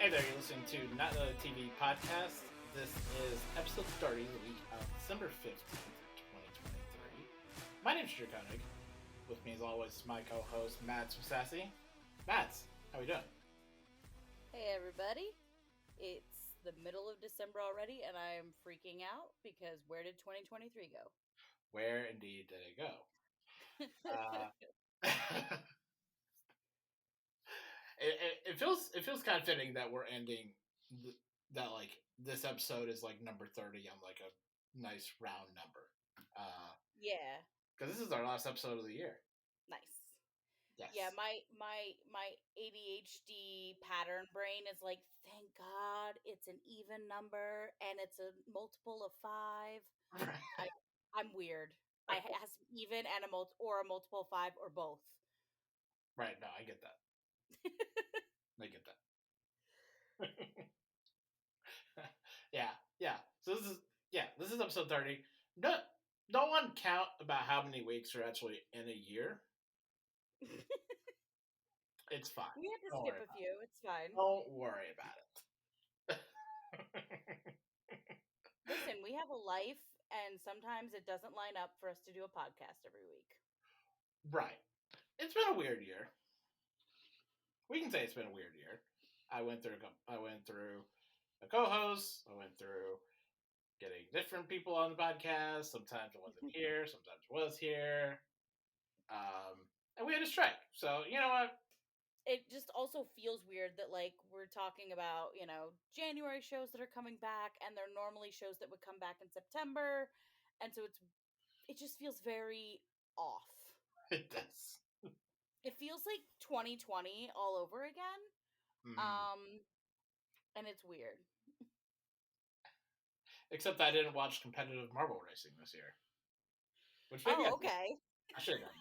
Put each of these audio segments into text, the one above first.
Hey there, you're listening to Not Another TV podcast. This is episode 30, the week of December 15th, 2023. My name's Drew Koenig. With me, as always, my co-host, Mads Sassy. Mads, how we doing? Hey everybody, it's the middle of December already and I'm freaking out because where did 2023 go? Where indeed did it go? It feels kind of fitting that we're ending that like this episode is like number 30 on like a nice round number. Yeah. Because this is our last episode of the year. Nice. Yes. Yeah, my ADHD pattern brain is like, thank God it's an even number and it's a multiple of 5. I'm weird. It has to be even and a multiple of 5 or both. Right, no, I get that. I get that. yeah. So this is episode 30. No one count about how many weeks are actually in a year. It's fine. We had to skip a few. It's fine. Don't worry about it. Listen, we have a life, and sometimes it doesn't line up for us to do a podcast every week. Right. It's been a weird year. We can say it's been a weird year. I went through a co-host. I went through getting different people on the podcast. Sometimes I wasn't here. Sometimes I was here. And we had a strike. So, you know what? It just also feels weird that, like, we're talking about, January shows that are coming back, and they're normally shows that would come back in September. And so it just feels very off. It does. It feels like 2020 all over again. Mm-hmm. And it's weird. Except I didn't watch competitive marble racing this year. Which maybe okay. I should have done.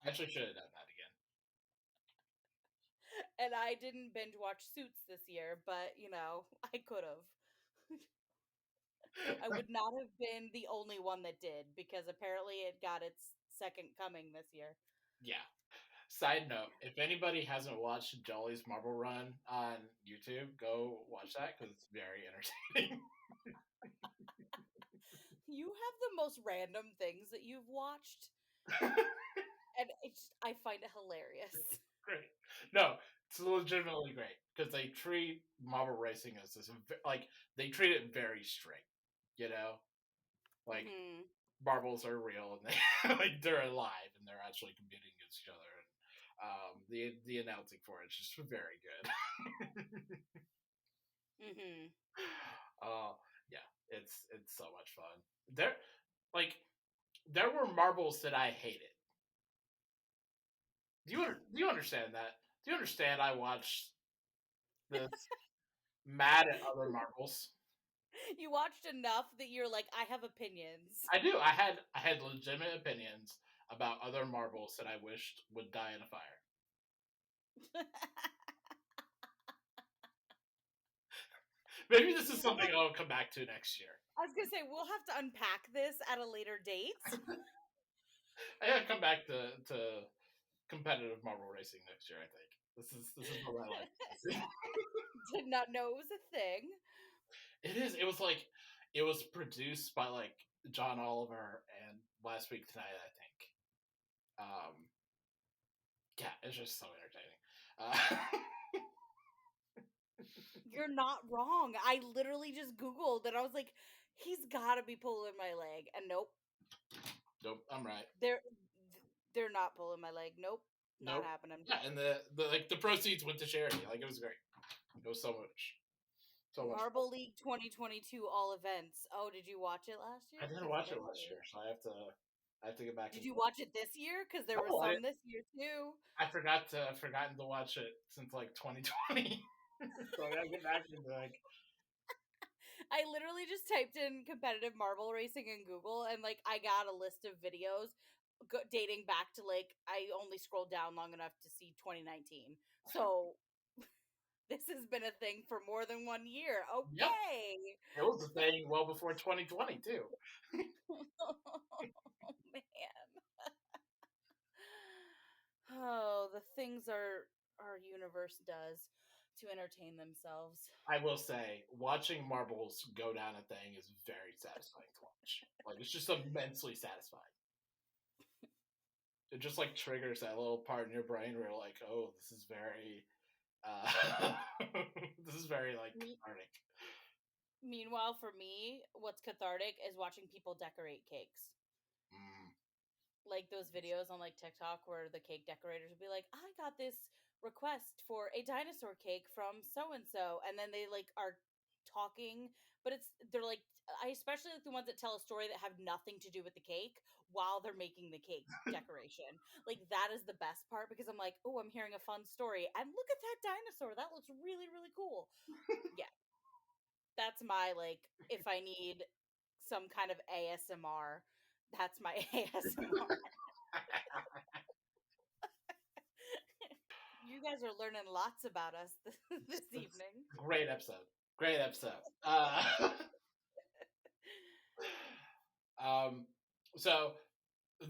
I actually should have done that again. And I didn't binge watch Suits this year, but, I could have. I would not have been the only one that did, because apparently it got its second coming this year. Yeah. Side note, if anybody hasn't watched Jolly's Marble Run on YouTube, go watch that because it's very entertaining. You have the most random things that you've watched. And I find it hilarious. Great. No, it's legitimately great because they treat marble racing as this, like, they treat it very straight, like marbles are real and they're alive and they're actually competing against each other, and the announcing for it's just very good. Yeah, it's so much fun. There were marbles that I hated. Do you understand that? Do you understand I watched this mad at other marbles? You watched enough that you're like, I have opinions. I do. I had legitimate opinions about other marbles that I wished would die in a fire. Maybe this is something I'll come back to next year. I was gonna say, we'll have to unpack this at a later date. I gotta come back to competitive marble racing next year, I think. This is what I like. Did not know it was a thing. It is. It was produced by like John Oliver and Last Week Tonight, I think. Yeah, it's just so entertaining. You're not wrong. I literally just Googled and I was like, he's gotta be pulling my leg. And nope. Nope, I'm right. They're not pulling my leg. Nope. Not happening. Yeah, and the proceeds went to charity. Like, it was great. It was so much. Marble League 2022 all events. Oh, did you watch it last year? I didn't watch it last year, so I have to get back. Did you watch it this year? Because there were some this year too. I've forgotten to watch it since like 2020. So I gotta get back into like. I literally just typed in competitive marble racing in Google, and like I got a list of videos dating back to like I only scrolled down long enough to see 2019. So this has been a thing for more than 1 year. Okay. Yep. It was a thing well before 2020 too. Oh man. Oh, the things our universe does. to entertain themselves. I will say, watching marbles go down a thing is very satisfying to watch. Like, it's just immensely satisfying. It just like triggers that little part in your brain where you're like, oh, this is very, this is very like cathartic. Meanwhile, for me, what's cathartic is watching people decorate cakes. Mm. Like those videos on like TikTok where the cake decorators would be like, I got this request for a dinosaur cake from so and so, and then they like are talking, but they're like, I especially like the ones that tell a story that have nothing to do with the cake while they're making the cake decoration. Like that is the best part because I'm like, oh, I'm hearing a fun story, and look at that dinosaur, that looks really really cool. Yeah, that's my like if I need some kind of ASMR, that's my ASMR. You guys are learning lots about us this evening. Great episode. Great episode. So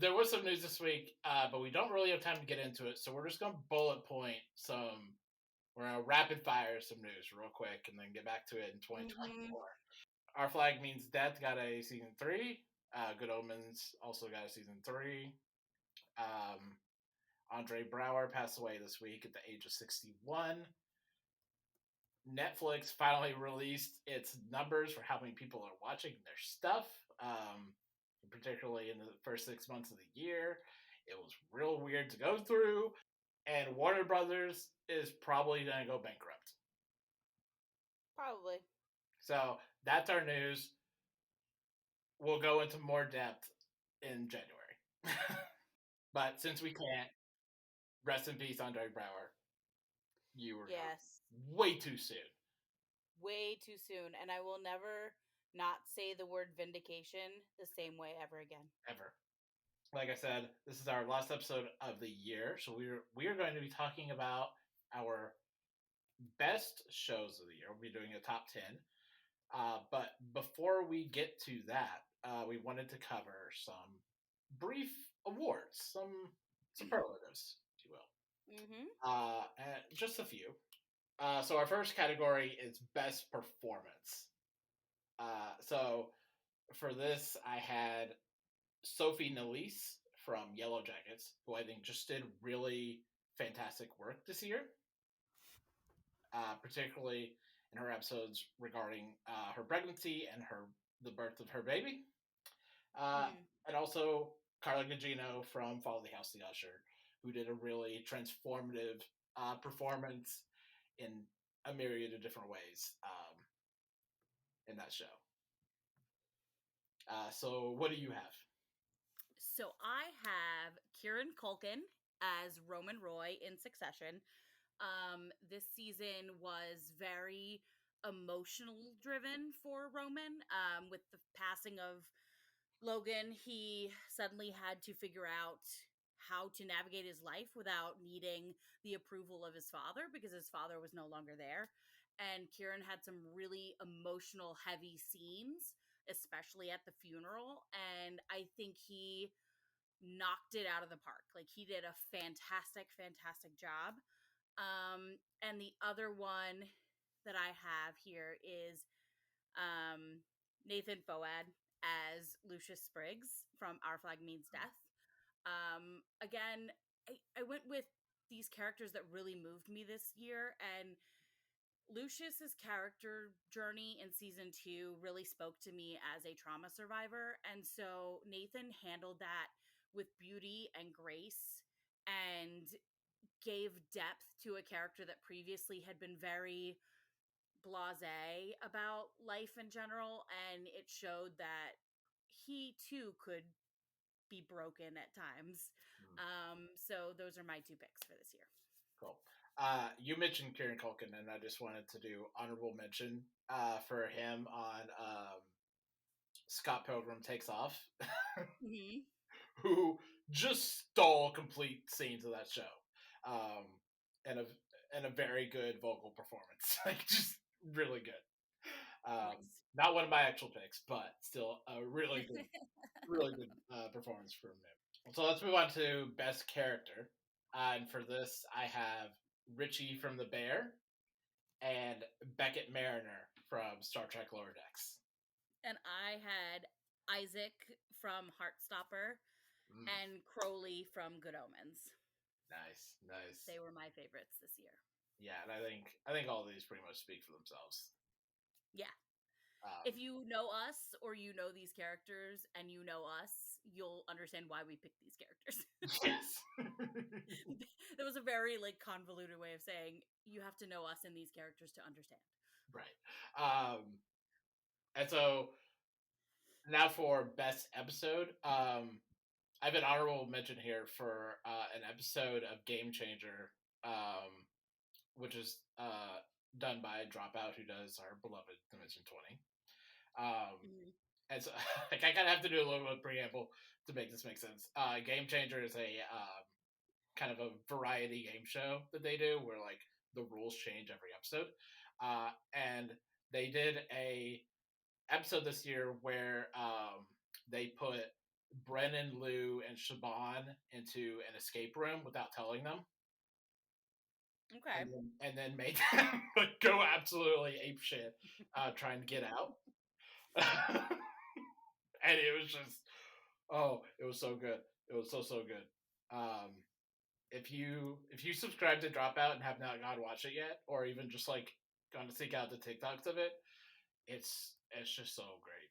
there was some news this week, but we don't really have time to get into it, so we're just going to bullet point some. We're going to rapid fire some news real quick and then get back to it in 2024. Our Flag Means Death got a season 3. Good Omens also got a season 3. Andre Braugher passed away this week at the age of 61. Netflix finally released its numbers for how many people are watching their stuff, particularly in the first 6 months of the year. It was real weird to go through, and Warner Brothers is probably going to go bankrupt. Probably. So that's our news. We'll go into more depth in January. But since we can't, rest in peace, Andre Braugher. You were way too soon. Way too soon. And I will never not say the word vindication the same way ever again. Ever. Like I said, this is our last episode of the year. So we are going to be talking about our best shows of the year. We'll be doing a top 10. But before we get to that, we wanted to cover some brief awards, some superlatives, if you will. Just a few. So our first category is best performance. So for this, I had Sophie Nélisse from Yellow Jackets, who I think just did really fantastic work this year, particularly in her episodes regarding her pregnancy and the birth of her baby. And also Carla Gugino from Follow the House, the Usher, who did a really transformative performance in a myriad of different ways in that show. So what do you have? So I have Kieran Culkin as Roman Roy in Succession. This season was very emotional driven for Roman. With the passing of Logan, he suddenly had to figure out how to navigate his life without needing the approval of his father because his father was no longer there. And Kieran had some really emotional, heavy scenes, especially at the funeral. And I think he knocked it out of the park. Like, he did a fantastic, fantastic job. And the other one that I have here is Nathan Foad as Lucius Spriggs from Our Flag Means Death. Again, I went with these characters that really moved me this year, and Lucius's character journey in season 2 really spoke to me as a trauma survivor, and so Nathan handled that with beauty and grace and gave depth to a character that previously had been very blasé about life in general, and it showed that he too could be broken at times. So those are my 2 picks for this year. Cool. You mentioned Kieran Culkin, and I just wanted to do honorable mention for him on Scott Pilgrim Takes Off, who just stole complete scenes of that show, and a very good vocal performance, like just really good. Nice. Not one of my actual picks, but still a really good, really good performance from him. So let's move on to best character, and for this I have Richie from The Bear and Beckett Mariner from Star Trek Lower Decks. And I had Isaac from Heartstopper and Crowley from Good Omens. Nice. They were my favorites this year. Yeah, and I think all of these pretty much speak for themselves. Yeah. If you know us or you know these characters and you know us, you'll understand why we picked these characters. Yes. That was a very convoluted way of saying you have to know us and these characters to understand. Right. And so now for best episode, I have an honorable mention here for an episode of Game Changer, which is done by Dropout, who does our beloved Dimension 20. And so I kind of have to do a little bit of preamble to make this make sense. Game Changer is a kind of a variety game show that they do where the rules change every episode. And they did a episode this year where they put Brennan, Lou, and Siobhan into an escape room without telling them. Okay. And then made them go absolutely apeshit trying to get out. And it was just, it was so good. It was so good. If you subscribe to Dropout and have not gone to watch it yet, or even just gone to seek out the TikToks of it, it's just so great.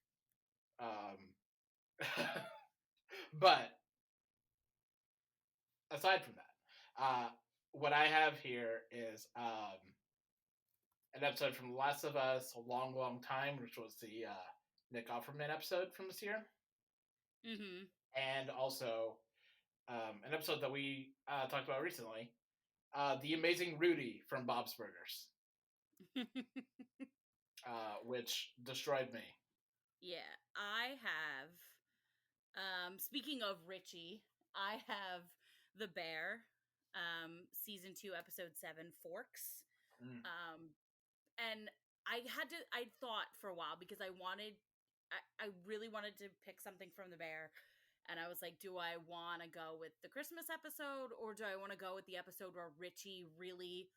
But aside from that, what I have here is an episode from The Last of Us, A Long, Long Time, which was the Nick Offerman episode from this year. And also an episode that we talked about recently, The Amazing Rudy from Bob's Burgers, which destroyed me. Yeah, I have, speaking of Richie, I have The Bear, season 2, episode 7, Forks. And I thought for a while because I really wanted to pick something from The Bear. And I was like, do I want to go with the Christmas episode or do I want to go with the episode where Richie really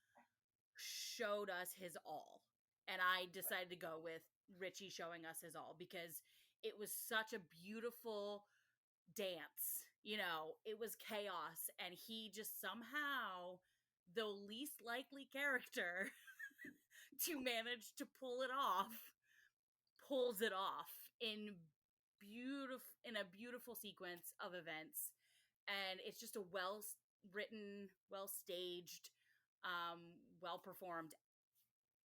showed us his all? And I decided to go with Richie showing us his all because it was such a beautiful dance. It was chaos and he just somehow, the least likely character to manage to pull it off, pulls it off in a beautiful sequence of events. And it's just a well written, well staged, well performed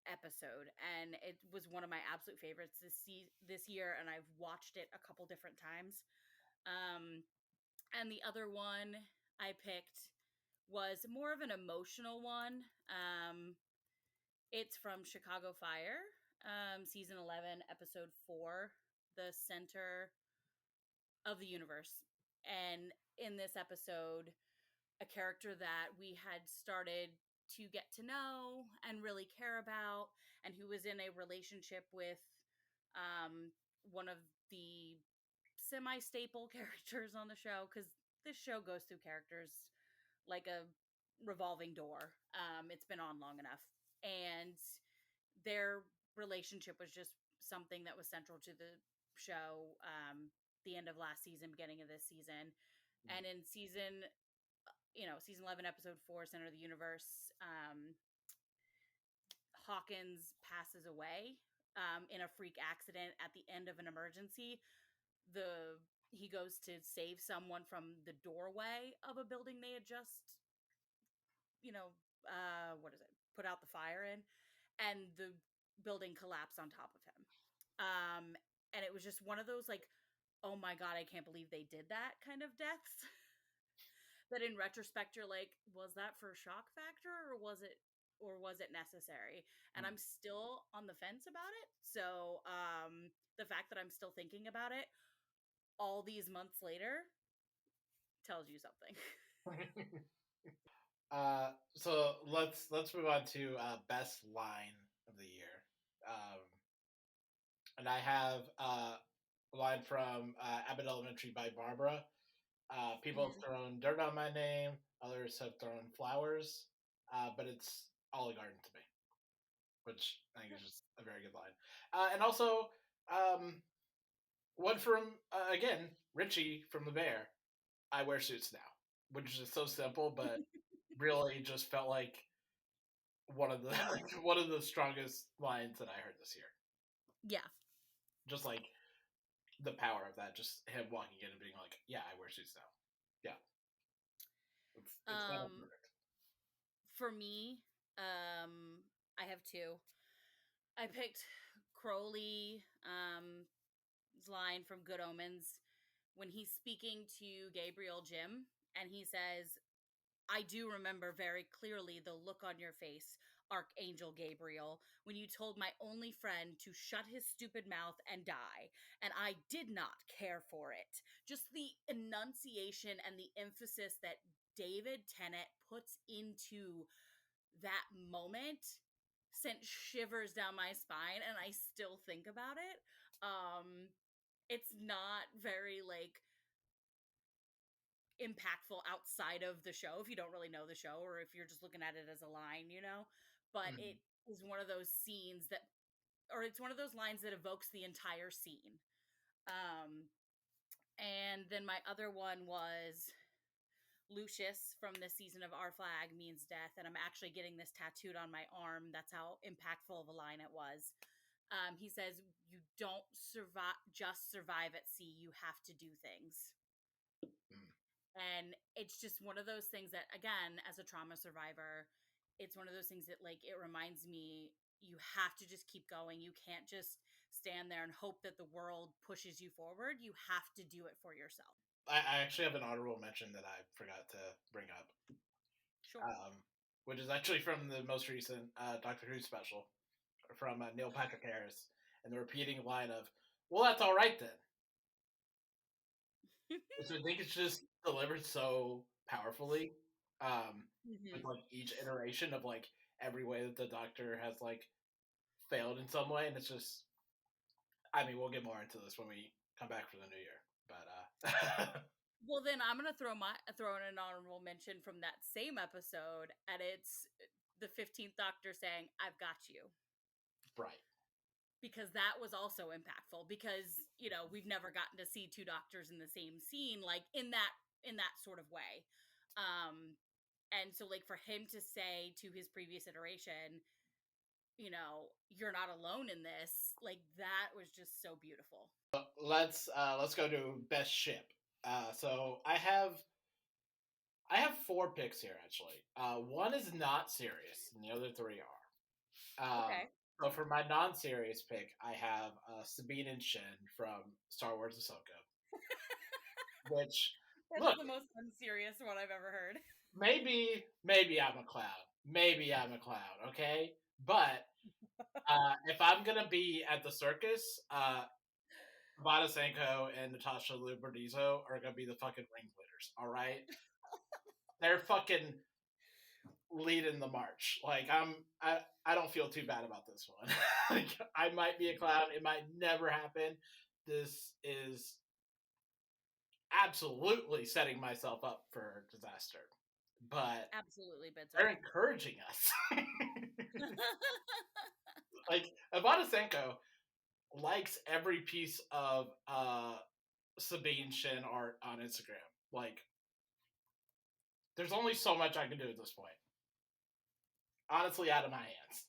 episode, and it was one of my absolute favorites this year, and I've watched it a couple different times. And the other one I picked was more of an emotional one. It's from Chicago Fire, season 11, episode 4, The Center of the Universe. And in this episode, a character that we had started to get to know and really care about, and who was in a relationship with one of the semi-staple characters on the show, because this show goes through characters like a revolving door. It's been on long enough, and their relationship was just something that was central to the show. The end of last season, beginning of this season, and in season 11, episode 4, Center of the Universe, Hawkins passes away in a freak accident at the end of an emergency. He goes to save someone from the doorway of a building they had just, put out the fire in, and the building collapsed on top of him. And it was just one of those oh my god, I can't believe they did that kind of deaths. That in retrospect you're like, was that for shock factor or was it necessary? And I'm still on the fence about it. So the fact that I'm still thinking about it all these months later tells you something. So let's move on to best line of the year. And I have a line from Abbott Elementary by Barbara. People have thrown dirt on my name. Others have thrown flowers. But it's Olive Garden to me. which I think is just a very good line. And also, one from again Richie from The Bear. I wear suits now, which is so simple, but really just felt like one of the one of the strongest lines that I heard this year. Yeah. Just like the power of that, just him walking in and being like, "Yeah, I wear suits now." Yeah, it's kind of perfect. For me, I have two. I picked Crowley, line from Good Omens when he's speaking to Gabriel Jim, and he says, I do remember very clearly the look on your face, Archangel Gabriel, when you told my only friend to shut his stupid mouth and die, and I did not care for it. Just the enunciation and the emphasis that David Tennant puts into that moment sent shivers down my spine, and I still think about it. It's not very like impactful outside of the show if you don't really know the show or if you're just looking at it as a line, but Mm-hmm. it is one of those scenes that, or it's one of those lines that evokes the entire scene. And then my other one was Lucius from this season of Our Flag Means Death, and I'm actually getting this tattooed on my arm. That's how impactful of a line it was. He says, "You don't survive at sea. You have to do things." Mm. And it's just one of those things that, again, as a trauma survivor, it's one of those things that, like, it reminds me you have to just keep going. You can't just stand there and hope that the world pushes you forward. You have to do it for yourself. I actually have an honorable mention that I forgot to bring up, Sure. which is actually from the most recent Doctor Who special from Neil Patrick Harris, and the repeating line of, "Well, that's all right then." Which I think it's just delivered so powerfully, with like each iteration of like every way that the Doctor has like failed in some way, and it's just, I mean, we'll get more into this when we come back for the new year, but Well, then I'm gonna throw in an honorable mention from that same episode, and it's the 15th Doctor saying, "I've got you," right. because that was also impactful. Because we've never gotten to see two Doctors in the same scene, like in that sort of way. And so, like, for him to say to his previous iteration, you're not alone in this, like, that was just so beautiful. Let's go to best ship. So I have four picks here actually. One is not serious, and the other three are. Okay. So for my non-serious pick, I have Sabine and Shin from Star Wars Ahsoka. Which, That's look, the most unserious one I've ever heard. maybe I'm a clown. Maybe I'm a clown. Okay, but if I'm gonna be at the circus, Vada Senko and Natasha Luberdizo are gonna be the fucking ringleaders. All right, they're fucking leading the march. Like I don't feel too bad about this one. Like, I might be a clown. It might never happen. This is absolutely setting myself up for disaster. But Absolutely, they're Bitso. encouraging us. Like, Ivana Senko likes every piece of Sabine Shin art on Instagram. Like, there's only so much I can do at this point. Honestly, out of my hands.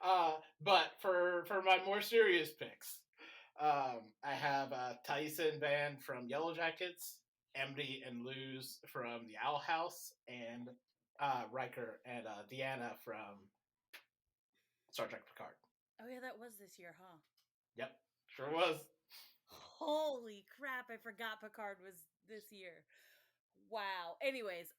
Mhm. But for my more serious picks, I have Tyson Van from Yellow Jackets, Emily and Luz from the Owl House, and Riker and Deanna from Star Trek Picard. Oh yeah, that was this year, huh? Yep, sure was. Holy crap, I forgot Picard was this year. Wow. Anyways,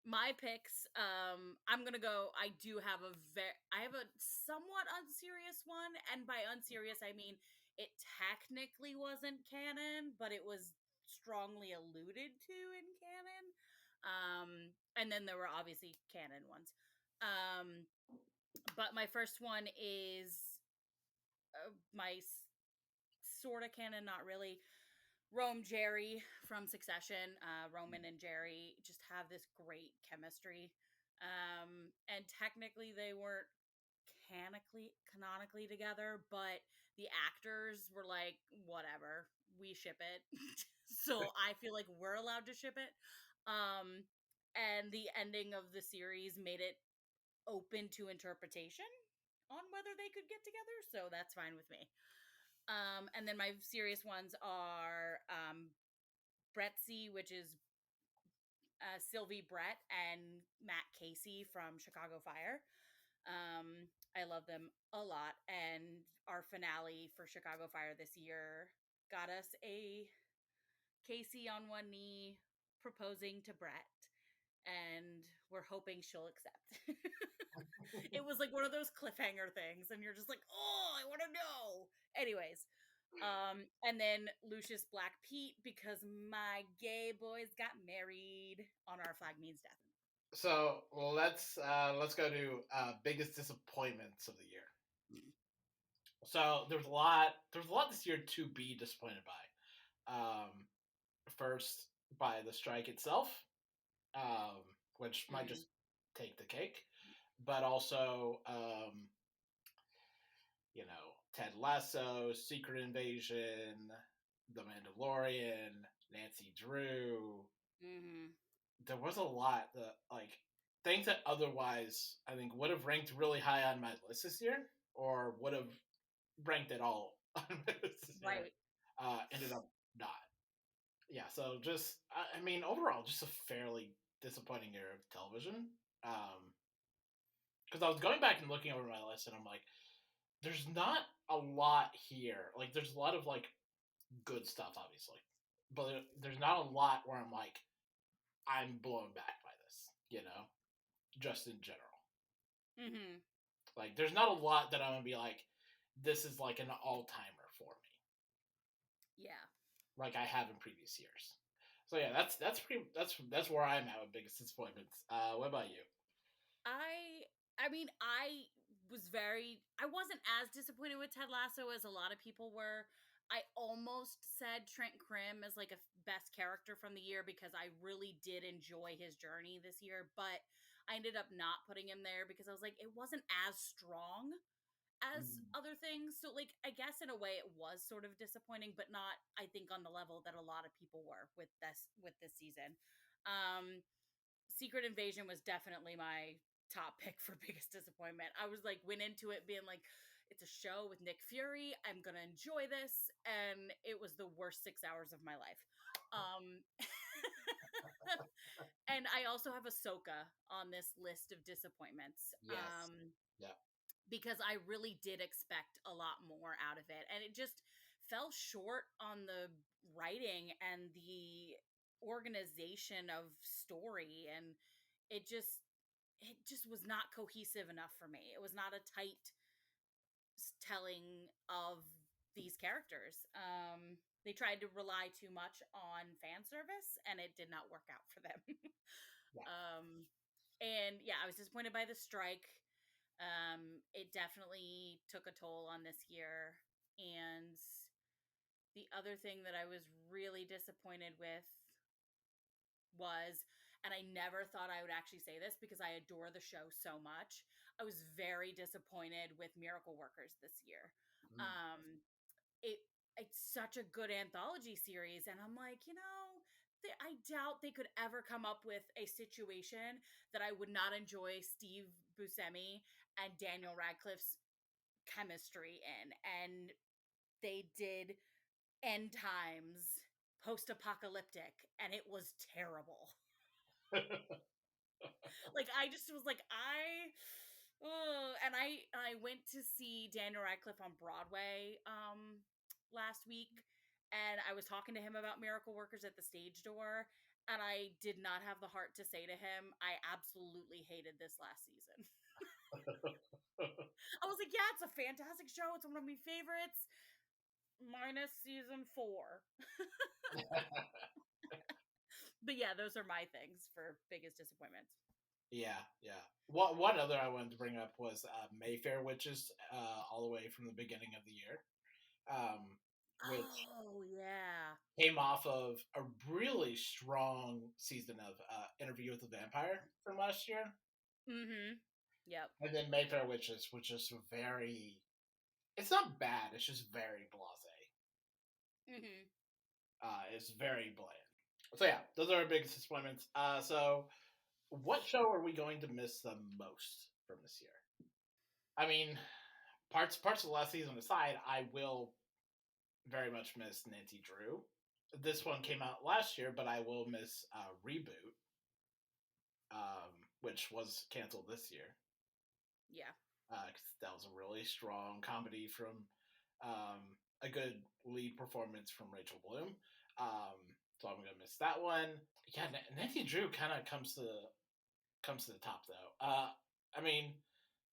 my picks, I'm gonna go. I have a somewhat unserious one, and by unserious I mean it technically wasn't canon, but it was strongly alluded to in canon. And then there were obviously canon ones. But my first one is my sort of canon, not really. Rome Jerry from Succession. Roman and Jerry just have this great chemistry. And technically they weren't canonically together, but the actors were like, whatever, we ship it. So I feel like we're allowed to ship it. And the ending of the series made it open to interpretation on whether they could get together, so that's fine with me. And then my serious ones are Brettsey, which is Sylvie Brett and Matt Casey from Chicago Fire. I love them a lot, and our finale for Chicago Fire this year got us a Casey on one knee proposing to Brett, and we're hoping she'll accept. It was like one of those cliffhanger things, and you're just like, oh, I want to know. Anyways, and then Lucius Black Pete, because my gay boys got married on Our Flag Means Death. So let's go to biggest disappointments of the year. So there's a lot this year to be disappointed by. First by the strike itself, which might just take the cake, but also Ted Lasso, Secret Invasion, The Mandalorian, Nancy Drew. There was a lot that things that otherwise I think would have ranked really high on my list this year, or would have ranked it all on my list this year. Ended up not. Yeah, so just I mean overall just a fairly disappointing year of television. Because I was going back and looking over my list and I'm like, there's not a lot here. Like there's a lot of good stuff obviously, but there's not a lot where I'm like, I'm blown back by this, just in general. Like there's not a lot that I'm gonna be like, this is like an all-timer for me. Yeah. Like I have in previous years. So yeah, that's where I'm at with biggest disappointments. What about you? I mean, I wasn't as disappointed with Ted Lasso as a lot of people were. I almost said Trent Crimm as like a best character from the year because I really did enjoy his journey this year, but I ended up not putting him there because I was like, it wasn't as strong as other things. So like I guess in a way it was sort of disappointing, but not I think on the level that a lot of people were with this season. Secret Invasion was definitely my top pick for biggest disappointment. I was like went into it being like, it's a show with Nick Fury, I'm gonna enjoy this, and it was the worst 6 hours of my life. And I also have Ahsoka on this list of disappointments. Yes. Yeah. Because I really did expect a lot more out of it, and it just fell short on the writing and the organization of story, and it just was not cohesive enough for me. It was not a tight telling of these characters. They tried to rely too much on fan service, and it did not work out for them. Yeah. And yeah, I was disappointed by the strike. It definitely took a toll on this year. And the other thing that I was really disappointed with was, and I never thought I would actually say this because I adore the show so much, I was very disappointed with Miracle Workers this year. It's such a good anthology series, and I'm like, I doubt they could ever come up with a situation that I would not enjoy Steve Buscemi and Daniel Radcliffe's chemistry in. And they did End Times post-apocalyptic, and it was terrible. Like I just was like, and I went to see Daniel Radcliffe on Broadway last week, and I was talking to him about Miracle Workers at the stage door, and I did not have the heart to say to him, I absolutely hated this last season. I was like, yeah, it's a fantastic show. It's one of my favorites, minus season 4. But yeah, those are my things for biggest disappointments. Yeah. One other I wanted to bring up was Mayfair Witches, all the way from the beginning of the year. Which came off of a really strong season of Interview with the Vampire from last year. Mm-hmm. Yep. And then Mayfair Witches, which is very. It's not bad. It's just very blasé. Mm-hmm. It's very bland. So yeah, those are our biggest disappointments. So what show are we going to miss the most from this year? I mean, parts of the last season aside, I will very much miss Nancy Drew. This one came out last year, but I will miss Reboot, which was canceled this year. Yeah. Because that was a really strong comedy from a good lead performance from Rachel Bloom. So I'm gonna miss that one. Yeah, Nancy Drew kind of comes to the top though. I mean,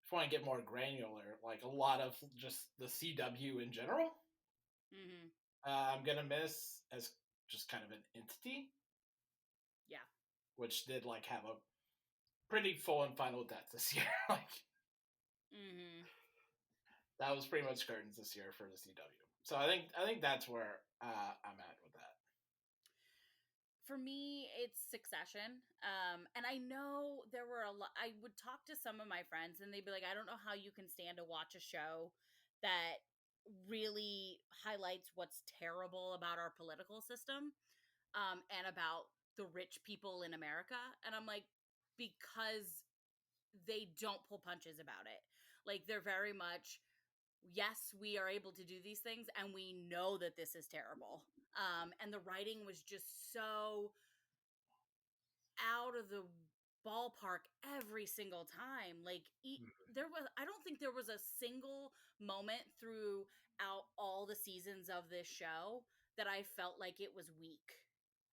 if I want to get more granular, like a lot of just the CW in general, Mm-hmm. I'm gonna miss as just kind of an entity. Yeah. Which did like have a pretty full and final death this year. Like Mm-hmm. that was pretty much curtains this year for the CW. So I think that's where I'm at with that. For me, it's Succession. And I know there were a lot. I would talk to some of my friends, and they'd be like, "I don't know how you can stand to watch a show that really highlights what's terrible about our political system, and about the rich people in America." And I'm like, because they don't pull punches about it. Like they're very much, yes, we are able to do these things, and we know that this is terrible. And the writing was just so out of the ballpark every single time. Like there was, I don't think there was a single moment throughout all the seasons of this show that I felt like it was weak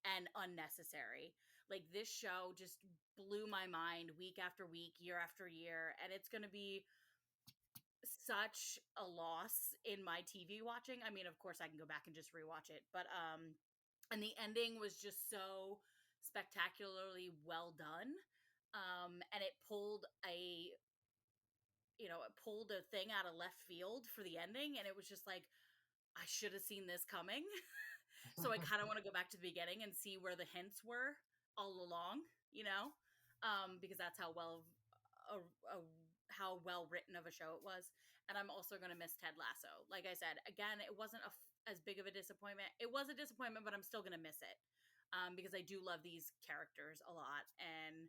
and unnecessary. Like this show just blew my mind week after week, year after year, and it's going to be such a loss in my TV watching. I mean, of course I can go back and just rewatch it, but and the ending was just so spectacularly well done. And it pulled a thing out of left field for the ending, and it was just like I should have seen this coming. So I kind of want to go back to the beginning and see where the hints were all along, because that's how well written of a show it was. And I'm also going to miss Ted Lasso. Like I said, again, it wasn't as big of a disappointment. It was a disappointment, but I'm still going to miss it, because I do love these characters a lot, and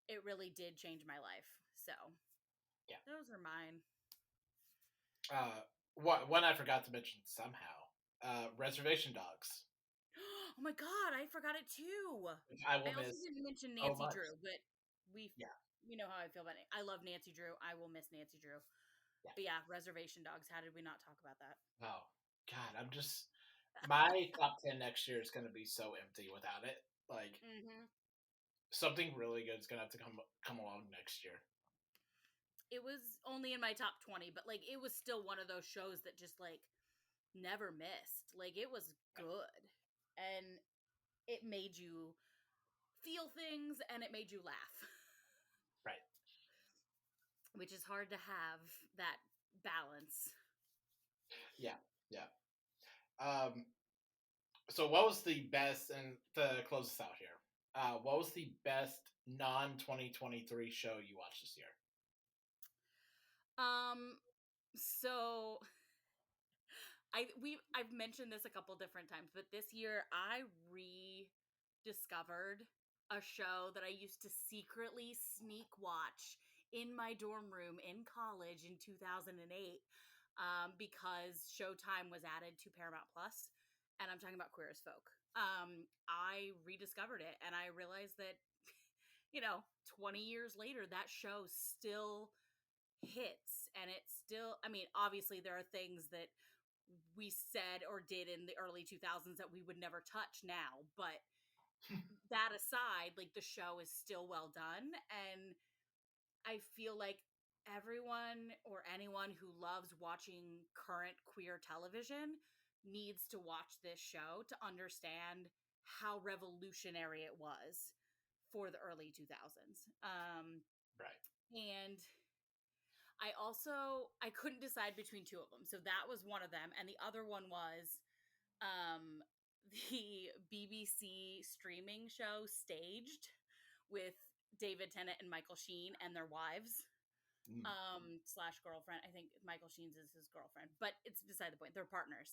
it really did change my life. So Yeah. those are mine. One I forgot to mention somehow. Reservation Dogs. Oh my god, I forgot it too. Which I will I also miss didn't mention so Nancy much. Drew, but we Yeah. we know how I feel about it. I love Nancy Drew. I will miss Nancy Drew. Yeah. But yeah, Reservation Dogs. How did we not talk about that? Oh God, I'm just my top 10 next year is gonna be so empty without it. Like Mm-hmm. something really good is gonna have to come along next year. It was only in my top 20, but like it was still one of those shows that just like never missed. Like it was good, and it made you feel things, and it made you laugh. Right. Which is hard to have that balance. Yeah. Yeah. Um. So what was the best, and to close this out here, what was the best non 2023 show you watched this year? Um so I've mentioned this a couple different times, but this year I rediscovered a show that I used to secretly sneak watch in my dorm room in college in 2008, because Showtime was added to Paramount Plus, and I'm talking about Queer as Folk. I rediscovered it, and I realized that 20 years later, that show still hits, and it's still, I mean, obviously there are things that we said or did in the early 2000s that we would never touch now, but that aside, like the show is still well done, and I feel like everyone or anyone who loves watching current queer television needs to watch this show to understand how revolutionary it was for the early 2000s. Right. And I couldn't decide between two of them. So that was one of them, and the other one was um the BBC streaming show Staged with David Tennant and Michael Sheen and their wives. Slash girlfriend. I think Michael Sheen's is his girlfriend, but it's beside the point. They're partners.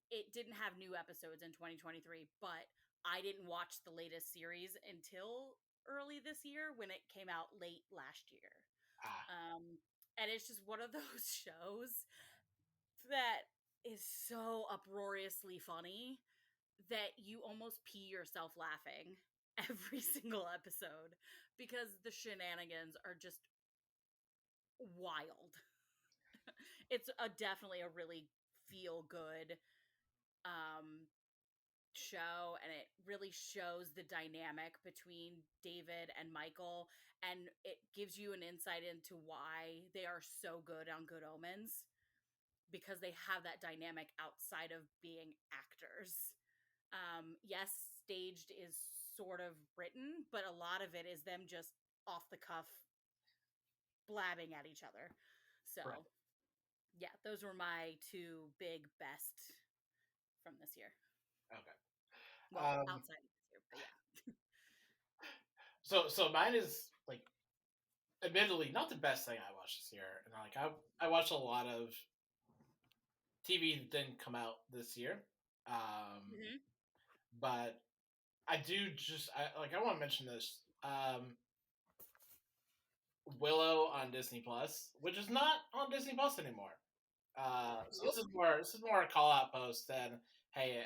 It didn't have new episodes in 2023, but I didn't watch the latest series until early this year when it came out late last year. And it's just one of those shows that is so uproariously funny that you almost pee yourself laughing every single episode because the shenanigans are just wild. It's definitely a really feel good show, and it really shows the dynamic between David and Michael, and it gives you an insight into why they are so good on Good Omens, because they have that dynamic outside of being actors. Yes, staged is sort of written, but a lot of it is them just off the cuff blabbing at each other. So, right. Yeah, those were my two big best from this year. Okay. Well, outside of this year, but yeah. So mine is like, admittedly, not the best thing I watched this year, and like I watched a lot of TV that didn't come out this year, but I do just I want to mention this. Willow on Disney Plus, which is not on Disney Plus anymore. So this is more a call out post than, hey,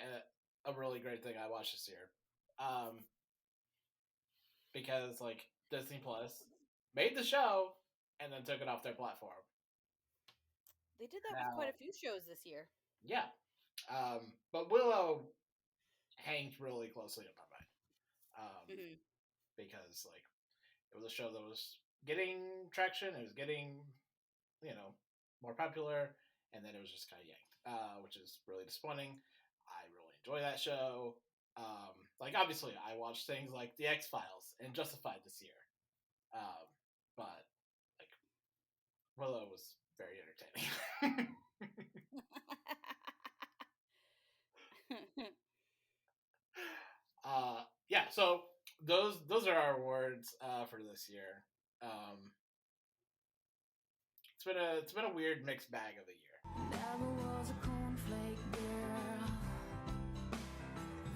a really great thing I watched this year. Because like Disney Plus made the show and then took it off their platform. They did that with quite a few shows this year. Yeah. But Willow hangs really closely in my mind. Because like it was a show that was getting traction, it was getting, more popular, and then it was just kind of yanked, which is really disappointing. I really enjoy that show. Like obviously I watched things like The X-Files and Justified this year. But like Willow was very entertaining. Yeah, so those are our awards for this year. It's been a weird mixed bag of a year. Never was a cornflake girl.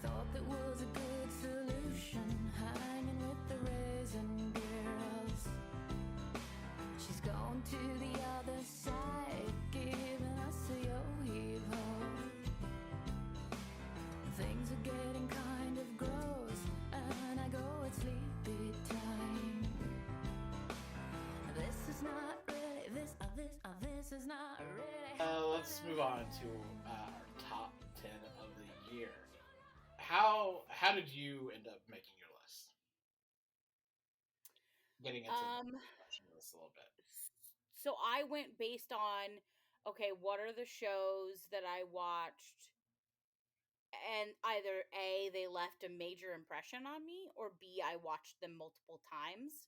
Thought that was a good solution, hanging with the raisin girls. She's gone to the other side, giving us a yo-heave-ho. Things are getting kind of gross, and I go at sleepy time. This is not really, this is not really. Let's move on to our top 10 of the year. How did you end up making your list? Getting into this a little bit. So I went based on, okay, what are the shows that I watched, and either A, they left a major impression on me, or B, I watched them multiple times.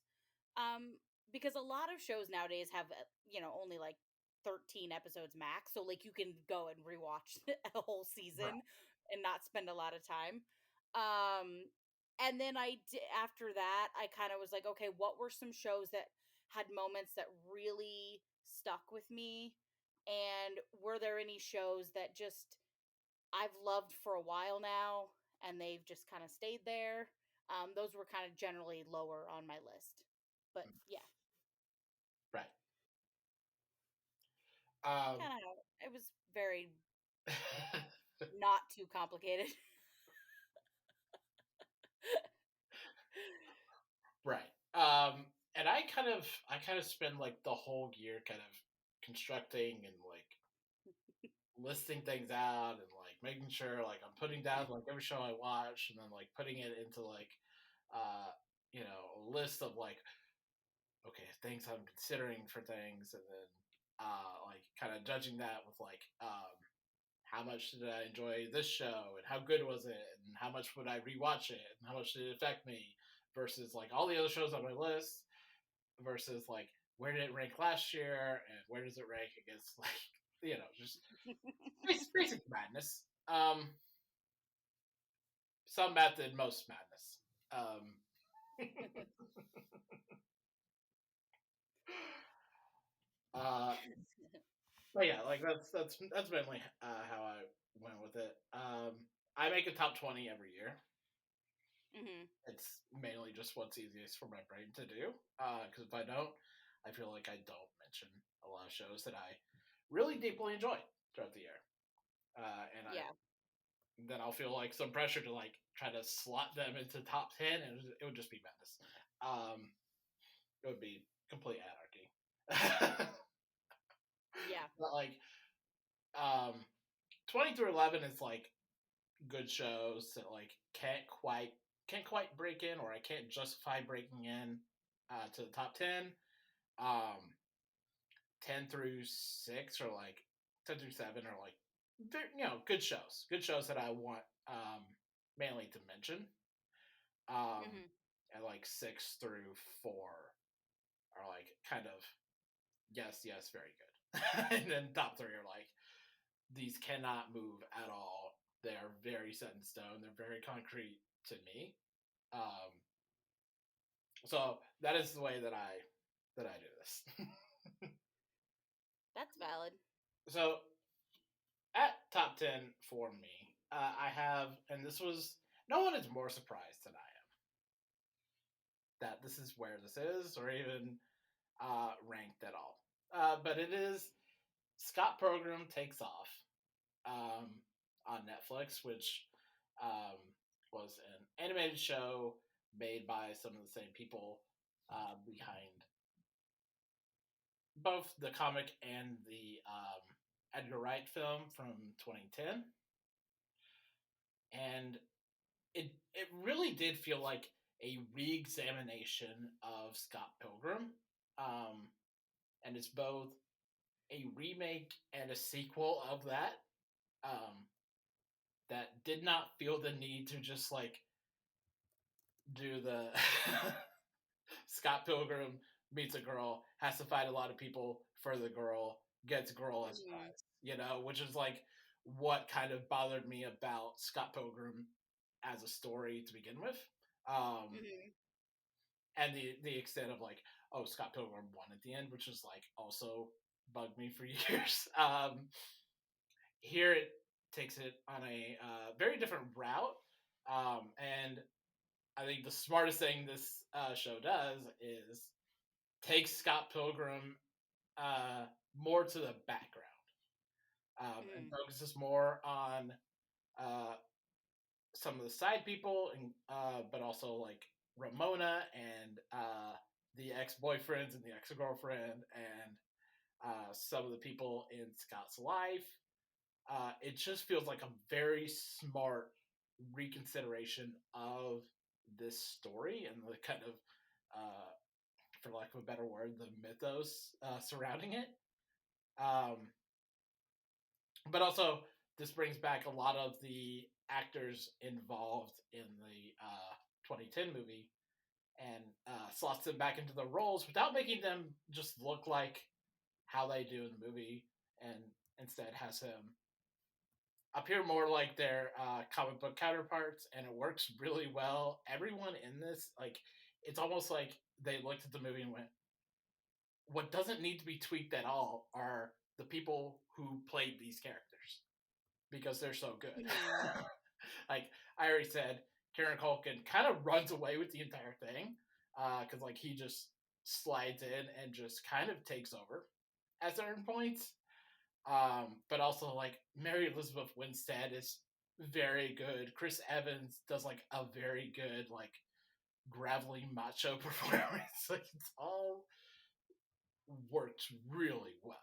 Because a lot of shows nowadays have, only like 13 episodes max, so like you can go and rewatch a whole season and not spend a lot of time. And then after that, I kind of was like, okay, what were some shows that had moments that really stuck with me? And were there any shows that just I've loved for a while now and they've just kind of stayed there? Those were kind of generally lower on my list. But yeah. Right. It was very not too complicated. Right. And I kind of spend like the whole year kind of constructing and like listing things out and like making sure like I'm putting down like every show I watch, and then like putting it into like a list of like, okay, things I'm considering for things, and then like kind of judging that with like how much did I enjoy this show, and how good was it, and how much would I rewatch it, and how much did it affect me, versus like all the other shows on my list, versus like where did it rank last year, and where does it rank against like just basic madness. Some method, most madness. uh, but yeah, like that's mainly how I went with it. I make a top 20 every year. Hmm. It's mainly just what's easiest for my brain to do. Because if I don't, I feel like I don't mention a lot of shows that I really deeply enjoy throughout the year. And Yeah. then I'll feel like some pressure to like try to slot them into top 10, and it would just be madness. It would be complete anarchy. Yeah. But like, um, 20 through 11 is like good shows that like can't quite break in, or I can't justify breaking in to the top 10. Um, 10 through 6 or like 10 through 7 are like good shows that I want mainly to mention. Um, Hmm. and like 6 through 4 are like kind of yes, very good. And then top 3 are like these cannot move at all. They are very set in stone. They're very concrete to me. Um, so that is the way that I do this. That's valid. So at top 10 for me, I have, and this was no one is more surprised than I am that this is where this is, or even ranked at all. But it is Scott Pilgrim Takes Off um, on Netflix, which um, was an animated show made by some of the same people behind both the comic and the Edgar Wright film from 2010. And it really did feel like a re-examination of Scott Pilgrim, um, and it's both a remake and a sequel of that. Um, that did not feel the need to just like do the Scott Pilgrim meets a girl, has to fight a lot of people for the girl, gets girl as Hmm. prize, which is like what kind of bothered me about Scott Pilgrim as a story to begin with. Um, Hmm. and the extent of like, oh, Scott Pilgrim won at the end, which is like also bugged me for years. Here it takes it on a very different route, and I think the smartest thing this show does is take Scott Pilgrim more to the background, and Hmm. focuses more on uh, some of the side people, and but also like Ramona and the ex boyfriends and the ex girlfriend and some of the people in Scott's life. It just feels like a very smart reconsideration of this story and the kind of, for lack of a better word, the mythos surrounding it. Um, but also, this brings back a lot of the actors involved in the 2010 movie and slots them back into the roles without making them just look like how they do in the movie, and instead has him appear more like their comic book counterparts, and it works really well. Everyone in this, like, it's almost like they looked at the movie and went, "What doesn't need to be tweaked at all are the people who played these characters because they're so good." Hmm. Like I already said, Kieran Culkin kind of runs away with the entire thing because like he just slides in and just kind of takes over at certain points. But also like Mary Elizabeth Winstead is very good. Chris Evans does like a very good like gravelly macho performance. Like it's all works really well.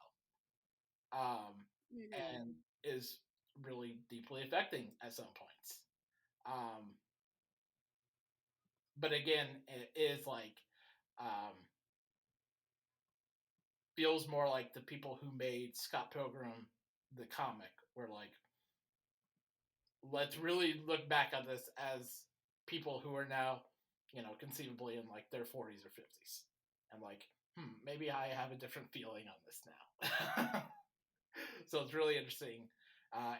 Hmm. And is really deeply affecting at some points. Um, but again, it is like um, feels more like the people who made Scott Pilgrim the comic were like, let's really look back on this as people who are now, conceivably in like their 40s or 50s, and like, maybe I have a different feeling on this now. So it's really interesting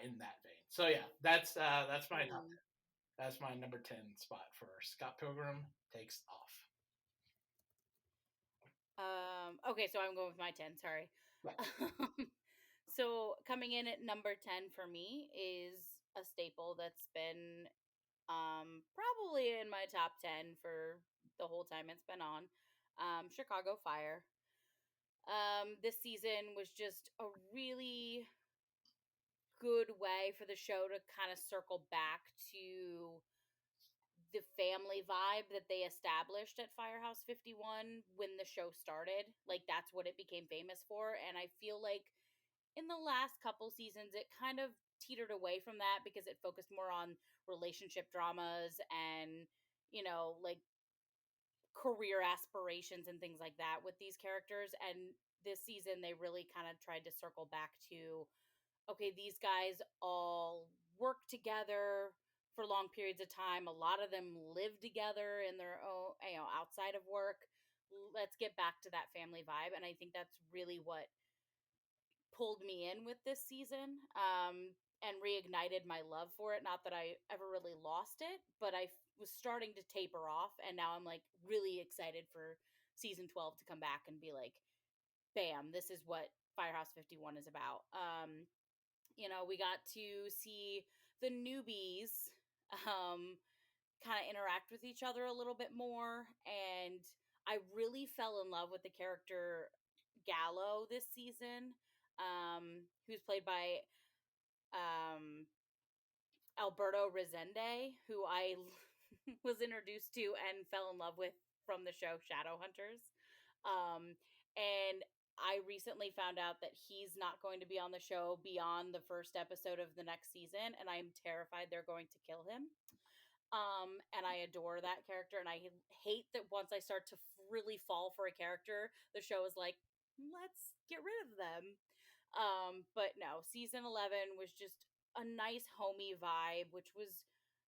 in that vein. So yeah, that's my top Hmm. That's my number 10 spot for Scott Pilgrim Takes Off. Okay, so I'm going with my 10, sorry. Right. So coming in at number 10 for me is a staple that's been probably in my top 10 for the whole time it's been on. Chicago Fire. This season was just a really good way for the show to kind of circle back to the family vibe that they established at Firehouse 51 when the show started. Like, that's what it became famous for. And I feel like in the last couple seasons, it kind of teetered away from that because it focused more on relationship dramas and, you know, like career aspirations and things like that with these characters. And this season, they really kind of tried to circle back to okay, these guys all work together for long periods of time. A lot of them live together in their own, you know, outside of work. Let's get back to that family vibe. And I think that's really what pulled me in with this season and reignited my love for it. Not that I ever really lost it, but was starting to taper off. And now I'm like really excited for season 12 to come back and be like, bam, this is what Firehouse 51 is about. You know, we got to see the newbies kind of interact with each other a little bit more. And I really fell in love with the character Gallo this season, who's played by um, Alberto Resende, who I was introduced to and fell in love with from the show Shadowhunters. And I recently found out that he's not going to be on the show beyond the first episode of the next season, and I'm terrified they're going to kill him. And I adore that character, and I hate that once I start to really fall for a character, the show is like, let's get rid of them. But no, season 11 was just a nice homey vibe, which was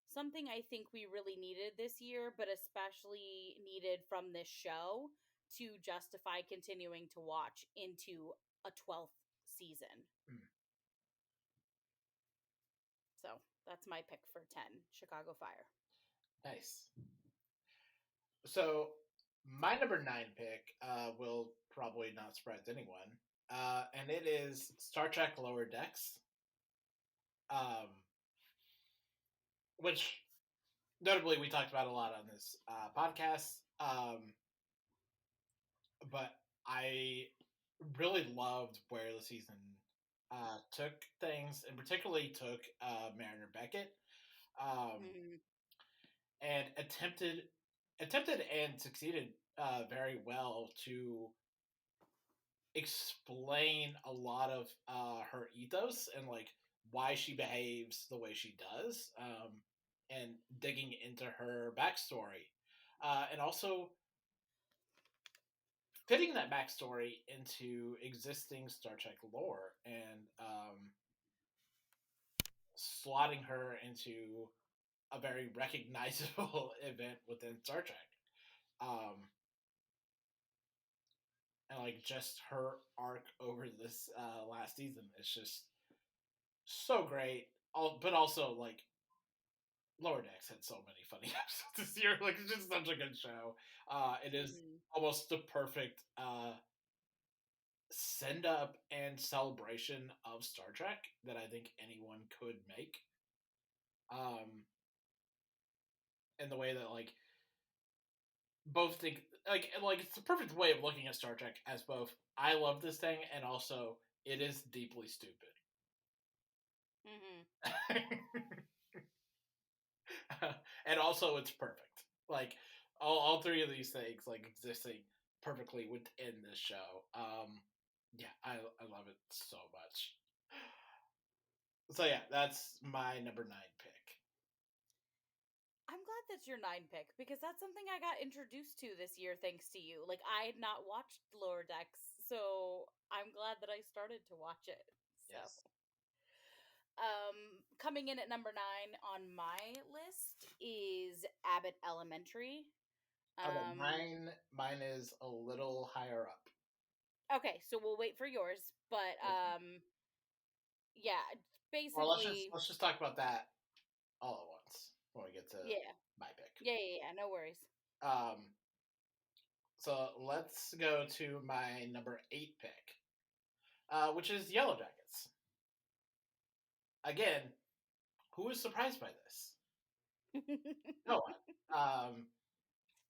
something I think we really needed this year, but especially needed from this show to justify continuing to watch into a 12th season. Mm. So that's my pick for 10, Chicago Fire. Nice. So my number 9 pick will probably not surprise anyone, and it is Star Trek Lower Decks, which notably we talked about a lot on this podcast. But I really loved where the season took things, and particularly took Mariner Beckett, and attempted and succeeded very well to explain a lot of her ethos and like why she behaves the way she does, and digging into her backstory, and also fitting that backstory into existing Star Trek lore and slotting her into a very recognizable event within Star Trek. And like just her arc over this last season is just so great. But also like Lower Decks had so many funny episodes this year. Like it's just such a good show. It is almost the perfect send up and celebration of Star Trek that I think anyone could make. In the way that like both think like it's the perfect way of looking at Star Trek as both I love this thing and also it is deeply stupid. And also it's perfect. Like all three of these things like existing perfectly within this show. Yeah, I love it so much. So yeah, that's my number 9 pick. I'm glad that's your 9 pick because that's something I got introduced to this year thanks to you. Like I had not watched Lower Decks, so I'm glad that I started to watch it. So. Yes. Coming in at number 9 on my list is Abbott Elementary. Okay, mine is a little higher up. Okay, so we'll wait for yours, but yeah, basically. Or let's just talk about that all at once. when we get to Yeah. my pick. Yeah. No worries. So let's go to my number 8 pick, which is Yellow Jackets. Again, who was surprised by this? No one.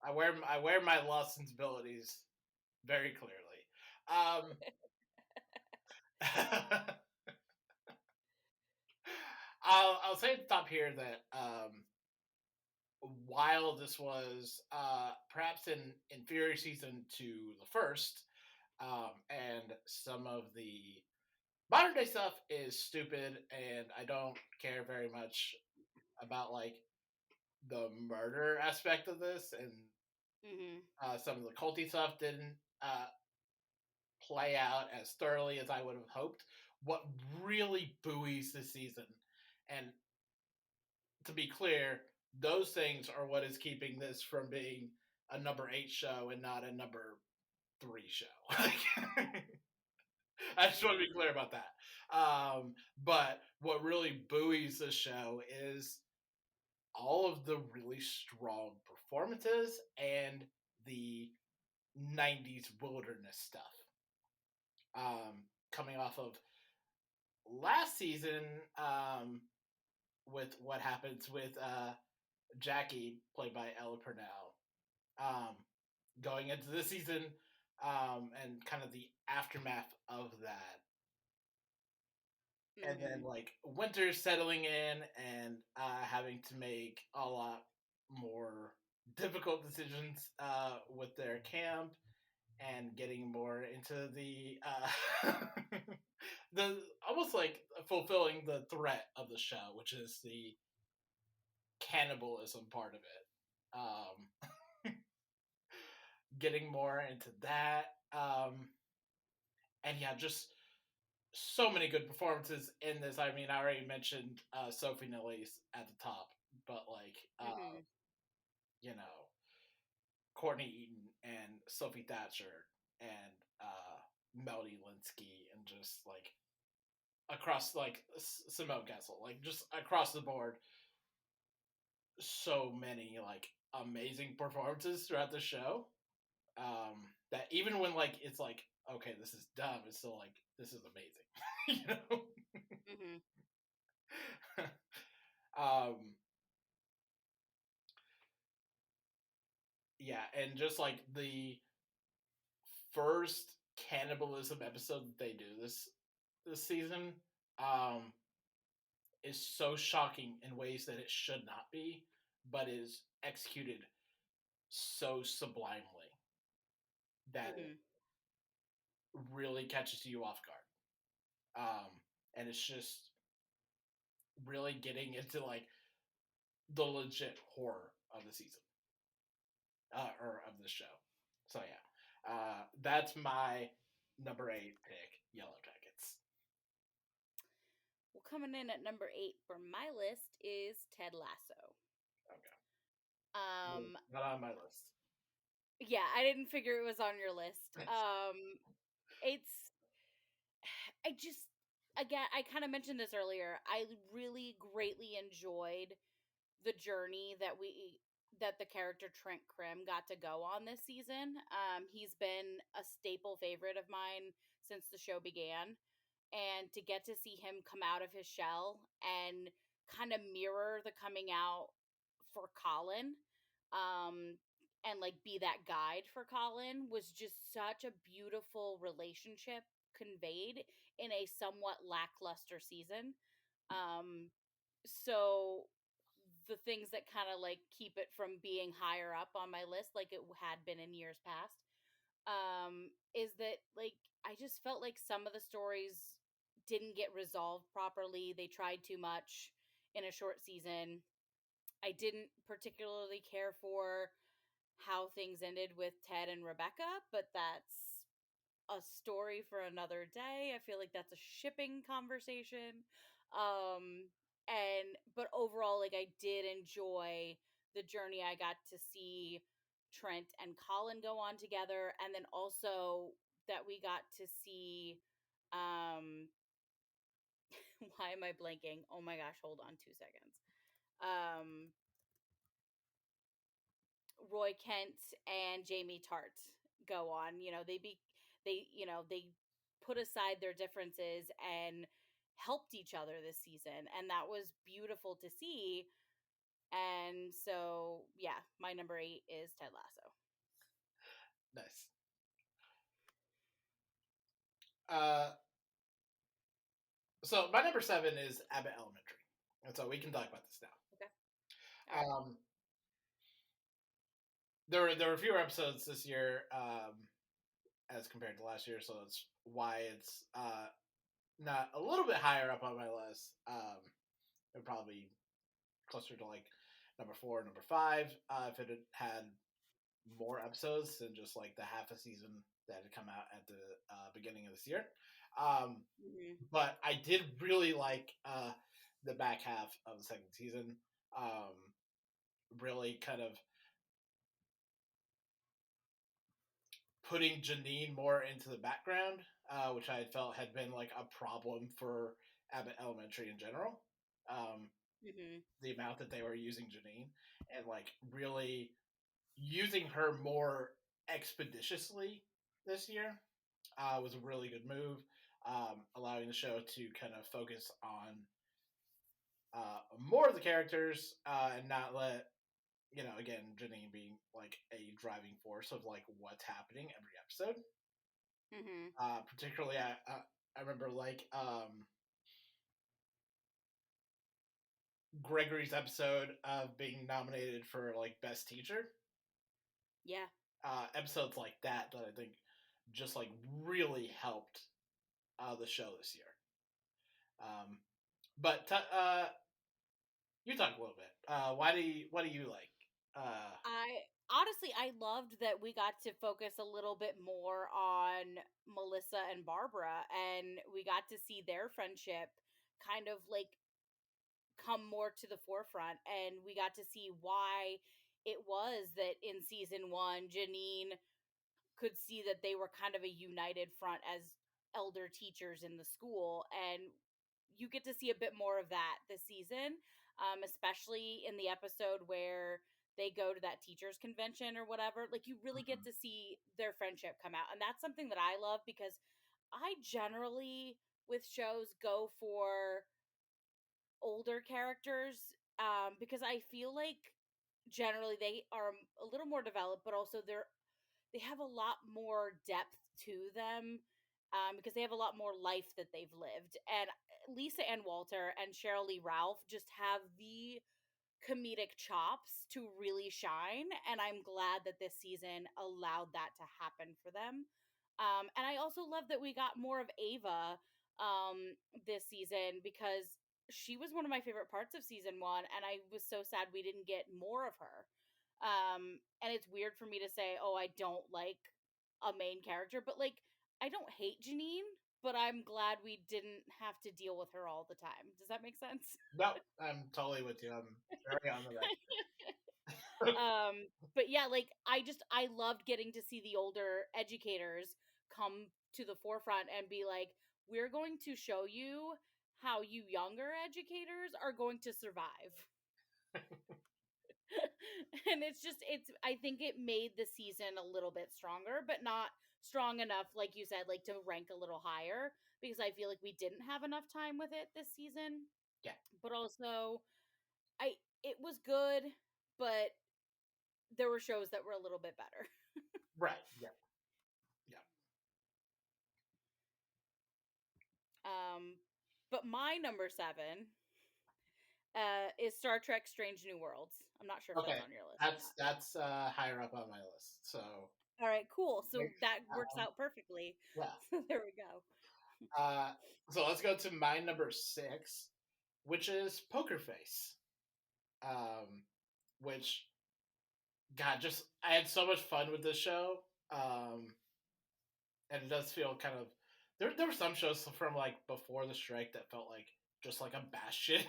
I wear my lost sensibilities very clearly. I'll say at the top here that while this was perhaps an inferior season to the first, and some of the modern day stuff is stupid, and I don't care very much about like the murder aspect of this, and some of the culty stuff didn't play out as thoroughly as I would have hoped. What really buoys this season, and to be clear, those things are what is keeping this from being a number 8 show and not a number 3 show. I just want to be clear about that. But what really buoys the show is all of the really strong performances and the 90s wilderness stuff. Coming off of last season, with what happens with Jackie, played by Ella Purnell, going into this season, and kind of the aftermath of that. And then like winter settling in and having to make a lot more difficult decisions with their camp and getting more into the the almost like fulfilling the threat of the show, which is the cannibalism part of it. Getting more into that, and yeah, just so many good performances in this. I mean, I already mentioned Sophie Nilles at the top, but like, you know, Courtney Eaton and Sophie Thatcher and Melody Linsky, and just like across like Simone Kessel, like just across the board, so many like amazing performances throughout the show. That even when like it's like, okay, this is dumb, it's still like, this is amazing. You know. Yeah, and just like the first cannibalism episode that they do this season, is so shocking in ways that it should not be, but is executed so sublimely that it really catches you off guard. And it's just really getting into like the legit horror of the season, or of the show. So yeah, that's my number 8 pick, Yellow Jackets. Well, coming in at number 8 for my list is Ted Lasso. Okay. Not on my list. Yeah, I didn't figure it was on your list. I just, again, I kind of mentioned this earlier. I really greatly enjoyed the journey that the character Trent Crimm got to go on this season. He's been a staple favorite of mine since the show began, and to get to see him come out of his shell and kind of mirror the coming out for Colin, and like be that guide for Colin, was just such a beautiful relationship conveyed in a somewhat lackluster season. So the things that kind of like keep it from being higher up on my list like it had been in years past, is that like I just felt like some of the stories didn't get resolved properly. They tried too much in a short season. I didn't particularly care for how things ended with Ted and Rebecca, but that's a story for another day. I feel like that's a shipping conversation. But overall, like I did enjoy the journey I got to see Trent and Colin go on together, and then also that we got to see why am I blanking? Oh my gosh, hold on 2 seconds. Roy Kent and Jamie Tart go on. They put aside their differences and helped each other this season, and that was beautiful to see. And so, yeah, my number 8 is Ted Lasso. Nice. So my number 7 is Abbott Elementary, and so we can talk about this now. Okay. All right. There were fewer episodes this year as compared to last year, so that's why it's not a little bit higher up on my list. It would probably be closer to like number 4, number 5 if it had more episodes than just like the half a season that had come out at the beginning of this year. But I did really like the back half of the second season. Really kind of putting Janine more into the background, which I felt had been like a problem for Abbott Elementary in general. The amount that they were using Janine and like really using her more expeditiously this year was a really good move, allowing the show to kind of focus on more of the characters and not let, again, Janine being like a driving force of like what's happening every episode. Particularly, I remember like Gregory's episode of being nominated for like best teacher. Yeah. Episodes like that I think just like really helped the show this year. But you talk a little bit. What do you like? I loved that we got to focus a little bit more on Melissa and Barbara, and we got to see their friendship kind of like come more to the forefront, and we got to see why it was that in season 1 Janine could see that they were kind of a united front as elder teachers in the school, and you get to see a bit more of that this season, especially in the episode where they go to that teachers convention or whatever. Like, you really get to see their friendship come out, and that's something that I love, because I generally with shows go for older characters, because I feel like generally they are a little more developed, but also they have a lot more depth to them, because they have a lot more life that they've lived. And Lisa Ann Walter and Cheryl Lee Ralph just have the comedic chops to really shine, and I'm glad that this season allowed that to happen for them. And I also love that we got more of Ava this season, because she was one of my favorite parts of season 1, and I was so sad we didn't get more of her. And it's weird for me to say, oh, I don't like a main character, but like, I don't hate Janine, but I'm glad we didn't have to deal with her all the time. Does that make sense? No, I'm totally with you. I'm very on the right. But yeah, like, I loved getting to see the older educators come to the forefront and be like, we're going to show you how you younger educators are going to survive. And I think it made the season a little bit stronger, but not strong enough, like you said, like to rank a little higher, because I feel like we didn't have enough time with it this season. Yeah. But also, it was good, but there were shows that were a little bit better. Right. Yeah. Yeah. But my number 7 is Star Trek: Strange New Worlds. I'm not sure if Okay. that's on your list. That's higher up on my list. So. All right, cool. So that works out perfectly. Yeah. So there we go. So let's go to my number 6, which is Poker Face. Which, God, just I had so much fun with this show. And it does feel kind of there were some shows from like before the strike that felt like just like a bastion.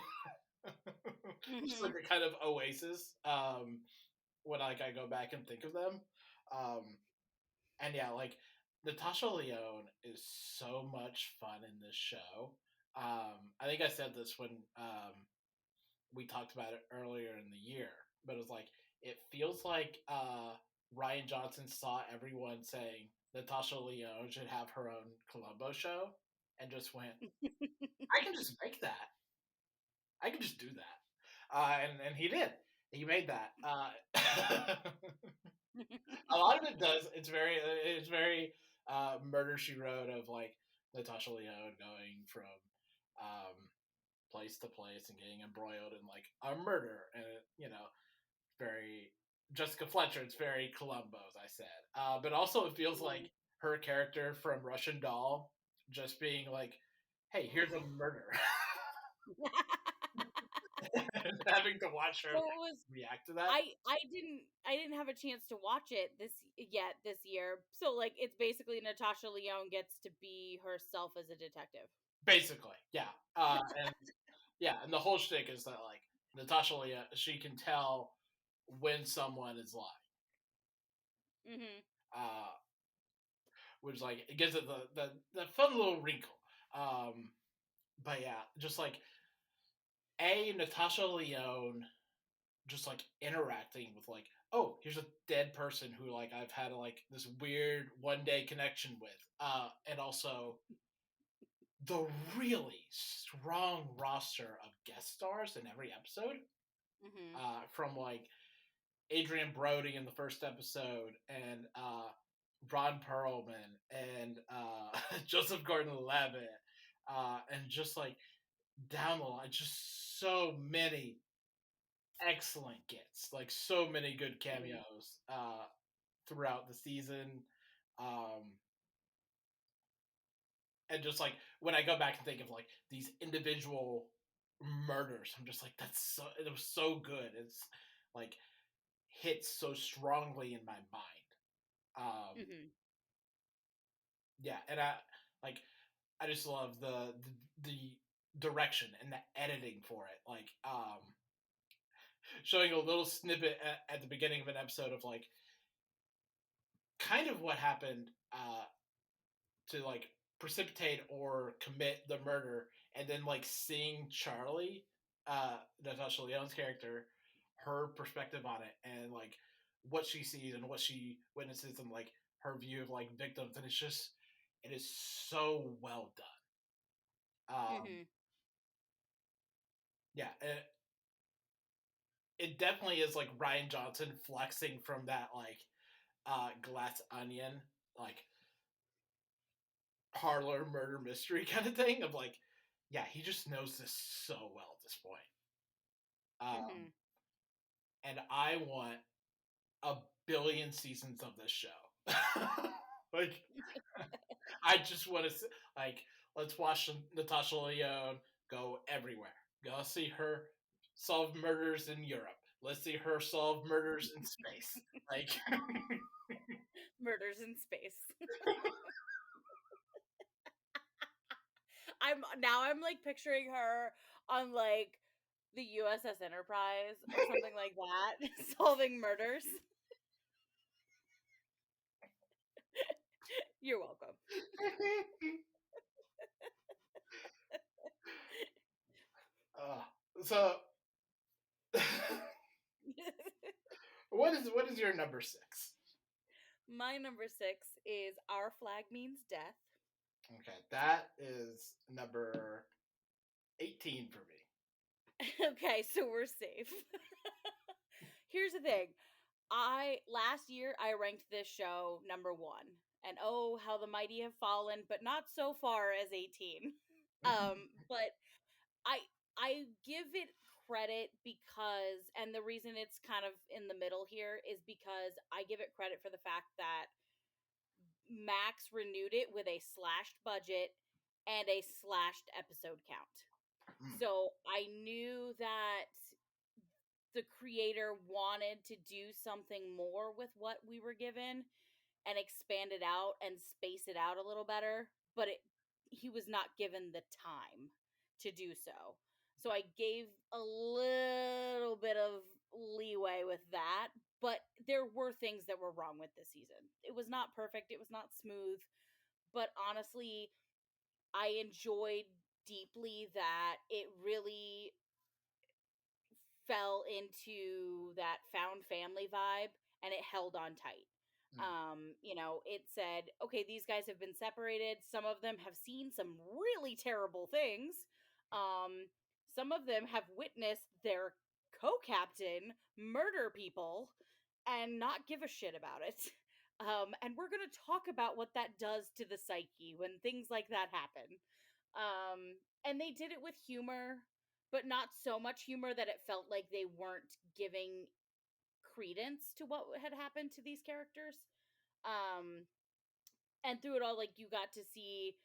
Just like a kind of oasis. When like I go back and think of them. And yeah, like Natasha Lyonne is so much fun in this show. I think I said this when we talked about it earlier in the year, but it was like it feels like Ryan Johnson saw everyone saying Natasha Lyonne should have her own Columbo show and just went, I can just make that. I can just do that. And he did. He made that. A lot of it does. It's very Murder She Wrote of like Natasha Lyonne going from um, place to place and getting embroiled in like a murder, and very Jessica Fletcher. It's very Columbo, as I said. But also, it feels like her character from Russian Doll just being like, "Hey, here's a murder," and having to watch her So it was react to that. I didn't have a chance to watch it this year. So like it's basically Natasha Lyonne gets to be herself as a detective. Basically, yeah, and yeah, and the whole shtick is that like Natasha Lyonne, she can tell when someone is lying. Mhm. Which like it gives it the fun little wrinkle. But yeah, just like Natasha Lyonne just like interacting with like, oh, here's a dead person who like I've had like this weird one day connection with. And also the really strong roster of guest stars in every episode. Mhm. From like Adrian Brody in the first episode, and Ron Perlman, and Joseph Gordon-Levitt, and just like down the line, just so many excellent gets, like so many good cameos throughout the season, um, and just like when I go back and think of like these individual murders, I'm just like it was so good. It's like hits so strongly in my mind. Mhm. Yeah, and I just love the direction and the editing for it. Like showing a little snippet at the beginning of an episode of like kind of what happened to like precipitate or commit the murder, and then like seeing Charlie, Natasha Lyonne's character, her perspective on it, and like what she sees and what she witnesses, and like her view of like victims, and it is so well done. Mhm. Yeah, it definitely is like Ryan Johnson flexing from that like Glass Onion like parlor murder mystery kind of thing of like, yeah, he just knows this so well at this point. Mhm. And I want a billion seasons of this show. Like, I just want to like let's watch Natasha Lyonne go everywhere. Go see her solve murders in Europe. Let's see her solve murders in space. Like, Murders in space. I'm like picturing her on like the USS Enterprise or something like that, solving murders. You're welcome. so, what is your number 6? My number 6 is Our Flag Means Death. Okay, that is number 18 for me. Okay, so we're safe. Here's the thing. Last year I ranked this show number 1. And oh, how the mighty have fallen, but not so far as 18. But I I give it credit because, and the reason it's kind of in the middle here is because I give it credit for the fact that Max renewed it with a slashed budget and a slashed episode count. So I knew that the creator wanted to do something more with what we were given and expand it out and space it out a little better, but he was not given the time to do so. So I gave a little bit of leeway with that, but there were things that were wrong with this season. It was not perfect, it was not smooth, but honestly, I enjoyed deeply that it really fell into that found family vibe, and it held on tight. You know, it said, okay, these guys have been separated. Some of them have seen some really terrible things. Some of them have witnessed their co-captain murder people and not give a shit about it. And we're going to talk about what that does to the psyche when things like that happen. And they did it with humor, but not so much humor that it felt like they weren't giving credence to what had happened to these characters. And through it all, like, you got to see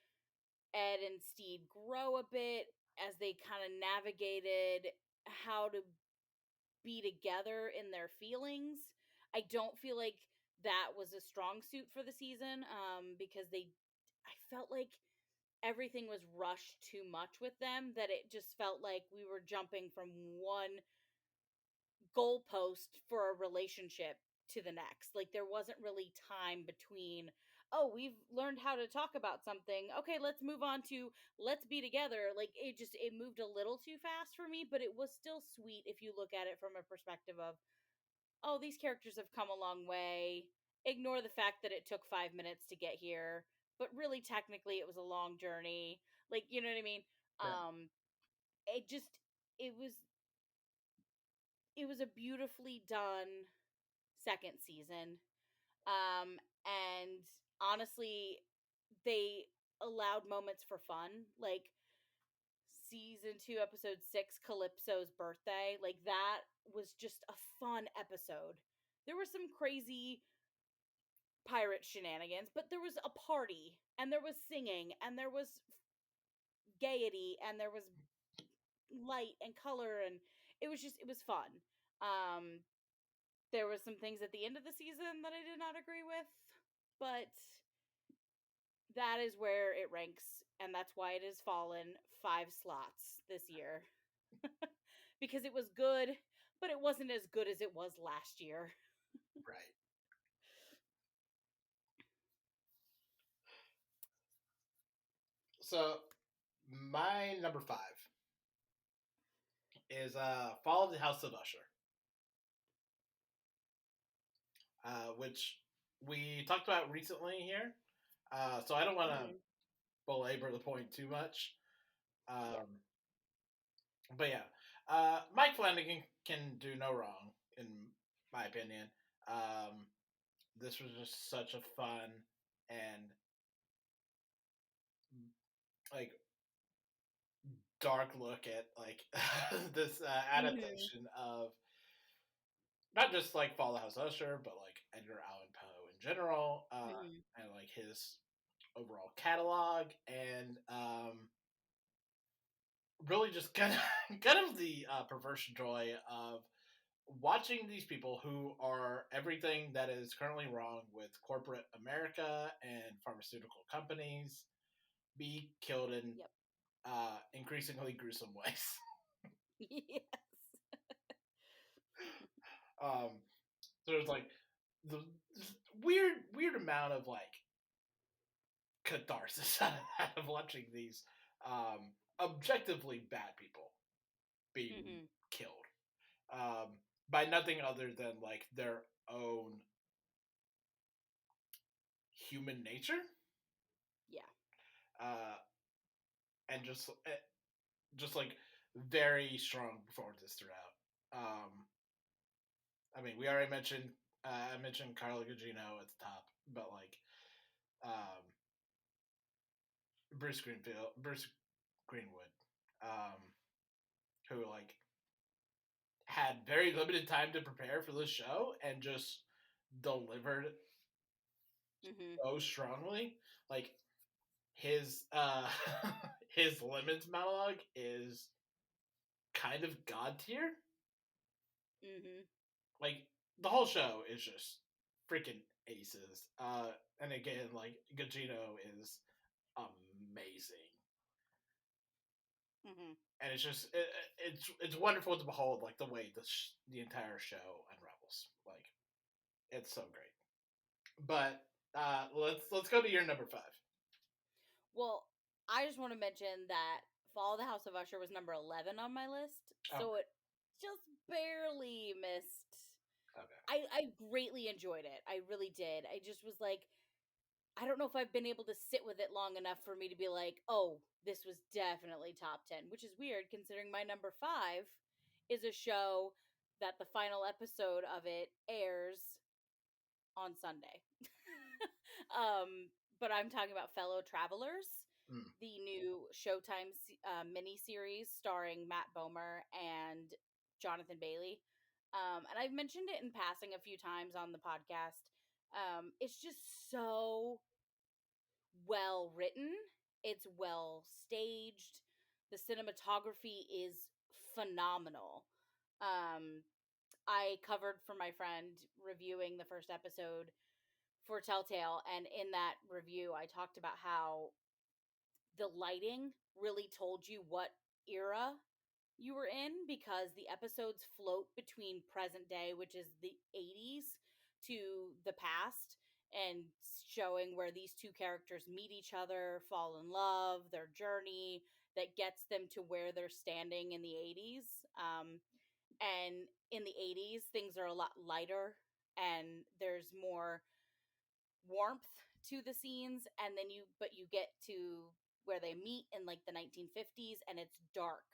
Ed and Steed grow a bit as they kind of navigated how to be together in their feelings. I don't feel like that was a strong suit for the season, because I felt like everything was rushed too much with them, that it just felt like we were jumping from one goalpost for a relationship to the next. Like, there wasn't really time between, oh, we've learned how to talk about something, okay, let's move on to let's be together. Like, it moved a little too fast for me, but it was still sweet if you look at it from a perspective of, oh, these characters have come a long way. Ignore the fact that it took 5 minutes to get here, but really technically it was a long journey. Like, you know what I mean? Yeah. It just it was it was a beautifully done second season. And honestly, they allowed moments for fun, like season 2, episode 6, Calypso's birthday. Like, that was just a fun episode. There were some crazy pirate shenanigans, but there was a party, and there was singing, and there was gaiety, and there was light and color, and it was fun. Um, there was some things at the end of the season that I did not agree with, but that is where it ranks, and that's why it has fallen 5 slots this year. Because it was good, but it wasn't as good as it was last year. Right. So my number 5 is Fall of the House of Usher, which we talked about recently here. So I don't want to belabor the point too much. Yep. But yeah, Mike Flanagan can do no wrong, in my opinion. This was just such a fun and like dark look at like this adaptation of not just like Fall of the House of Usher, but like Edgar Allan Poe in general, and like his overall catalog, and really just kind of the perverse joy of watching these people who are everything that is currently wrong with corporate America and pharmaceutical companies be killed in Yep. increasingly gruesome ways. Yes. So there's like the weird amount of like catharsis out of watching these objectively bad people being killed by nothing other than like their own human nature. Yeah. And just like very strong performances throughout. I mean, we already mentioned I mentioned Carla Gugino at the top, but like Bruce Greenwood, who like had very limited time to prepare for this show and just delivered so strongly. Like his his Lemons monologue is kind of god tier. Like the whole show is just freaking aces. And again, like Gugino is amazing. And it's just it's wonderful to behold, like the way the entire show unravels. Like it's so great. But let's go to your number 5. Well, I just want to mention that Fall of the House of Usher was number 11 on my list, so it just barely missed. Okay. I greatly enjoyed it. I really did. I just was like, I don't know if I've been able to sit with it long enough for me to be like, oh, this was definitely top 10, which is weird considering my number 5 is a show that the final episode of it airs on Sunday. But I'm talking about Fellow Travelers, Mm. the new Showtime mini series starring Matt Bomer and Jonathan Bailey. And I've mentioned it in passing a few times on the podcast. It's just so well written. It's well staged. The cinematography is phenomenal. Um, I covered for my friend reviewing the first episode for Telltale, and in that review, I talked about how the lighting really told you what era you were in because the episodes float between present day, which is the 80s, to the past, and showing where these two characters meet each other, fall in love, their journey that gets them to where they're standing in the 80s. And in the 80s, things are a lot lighter and there's more warmth to the scenes, and then you get to where they meet in like the 1950s and it's dark,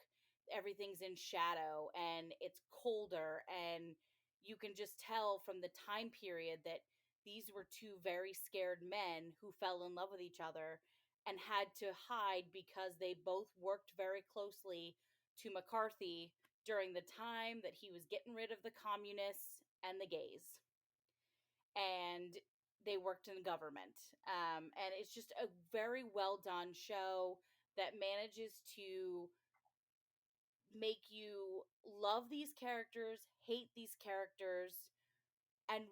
everything's in shadow and it's colder, and you can just tell from the time period that these were two very scared men who fell in love with each other and had to hide because they both worked very closely to McCarthy during the time that he was getting rid of the communists and the gays, and they worked in government. And it's just a very well done show that manages to make you love these characters, hate these characters, and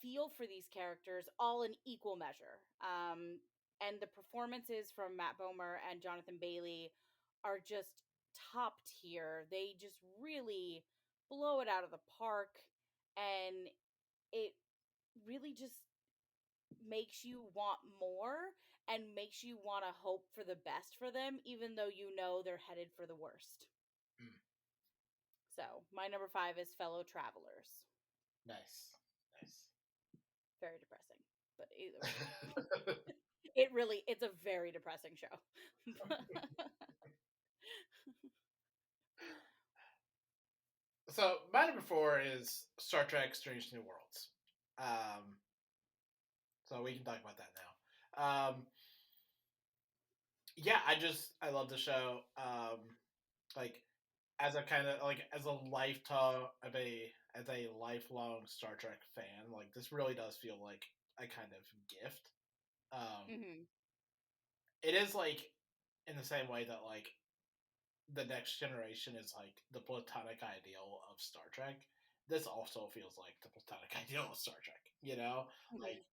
feel for these characters all in equal measure. And the performances from Matt Bomer and Jonathan Bailey are just top tier. They just really blow it out of the park, and it really just makes you want more and makes you want to hope for the best for them, even though you know they're headed for the worst. Mm. So, my number 5 is Fellow Travelers. Nice. Very depressing, but either way. It's a very depressing show. So my number 4 is Star Trek: Strange New Worlds. So we can talk about that now. Yeah, I love the show. Like as a kind of like as a lifetime of as a lifelong Star Trek fan, like this really does feel like a kind of gift. Mm-hmm. It is like in the same way that like the Next Generation is like the platonic ideal of Star Trek. This also feels like the platonic ideal of Star Trek, you know? Mm-hmm. Like,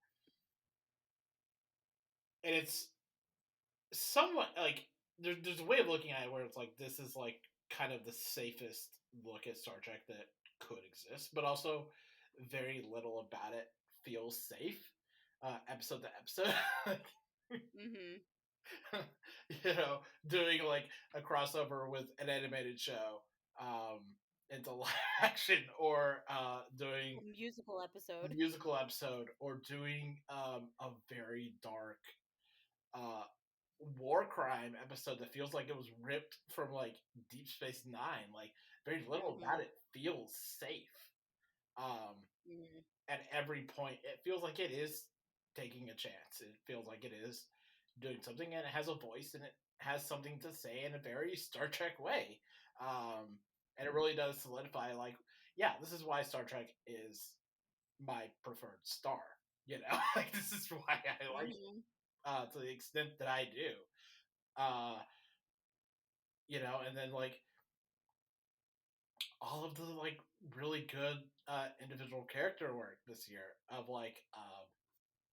and it's somewhat like there's a way of looking at it where it's like this is like kind of the safest look at Star Trek that could exist, but also very little about it feels safe, episode to episode. Mm-hmm. You know, doing like a crossover with an animated show um, into live action, or doing A musical a episode. musical episode, or doing a very dark uh, war crime episode that feels like it was ripped from like Deep Space Nine. Like very little Mm-hmm. about it feels safe. Um, Mm-hmm. at every point, it feels like it is taking a chance. It feels like it is doing something, and it has a voice, and it has something to say in a very Star Trek way. And it really does solidify, like, yeah, this is why Star Trek is my preferred star. You know, like this is why I like Mm-hmm. it to the extent that I do. Uh, you know, and then like all of the like really good individual character work this year of like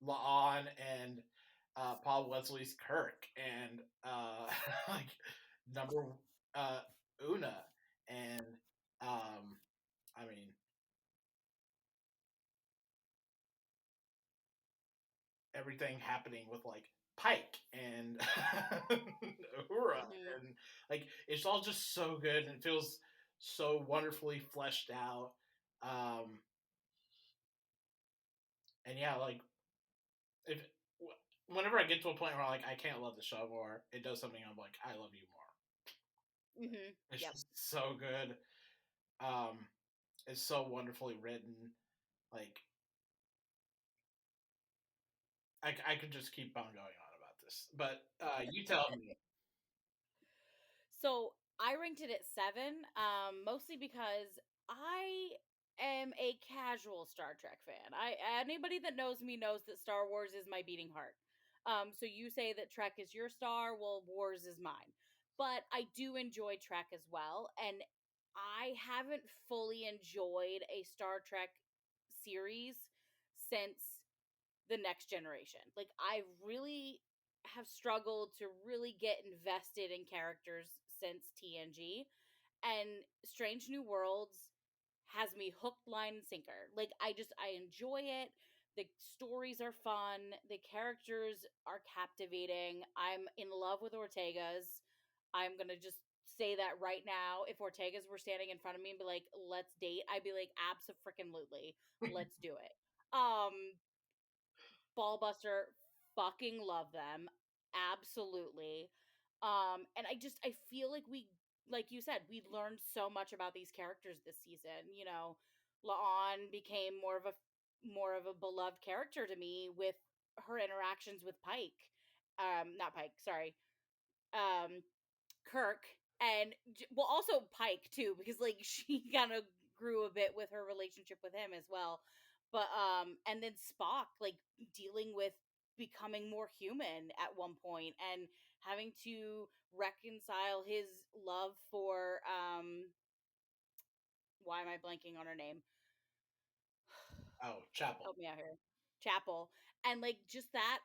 La'an and Paul Wesley's Kirk and like number uh, Una and I mean everything happening with like Pike and Uhura Mm-hmm. and like it's all just so good and it feels so wonderfully fleshed out. And yeah, like if whenever I get to a point where like I can't love the show more, it does something. I'm like, I love you more. It's Yep. just so good. Um, it's so wonderfully written. Like I could just keep on going on about this, but you tell me. So I ranked it at 7, mostly because I am a casual Star Trek fan. Anybody that knows me knows that Star Wars is my beating heart. So you say that Trek is your star, well, Wars is mine. But I do enjoy Trek as well, and I haven't fully enjoyed a Star Trek series since the next generation. Like I really have struggled to really get invested in characters since TNG, and Strange New Worlds has me hooked, line and sinker. Like I enjoy it. The stories are fun, the characters are captivating. I'm in love with Ortega's. I'm going to just say that right now. If Ortega's were standing in front of me and be like, "Let's date." I'd be like, "Abso-freaking-lutely. Let's do it." Ballbuster, fucking love them. Absolutely. And I feel like like you said, we learned so much about these characters this season. You know, La'an became more of a beloved character to me with her interactions with Pike. Not Pike, sorry. Um Kirk, and well, also Pike too, because like she kind of grew a bit with her relationship with him as well. But and then Spock, like dealing with becoming more human at one point and having to reconcile his love for why am I blanking on her name? Oh, Chapel. Help me out here. Chapel. And like just that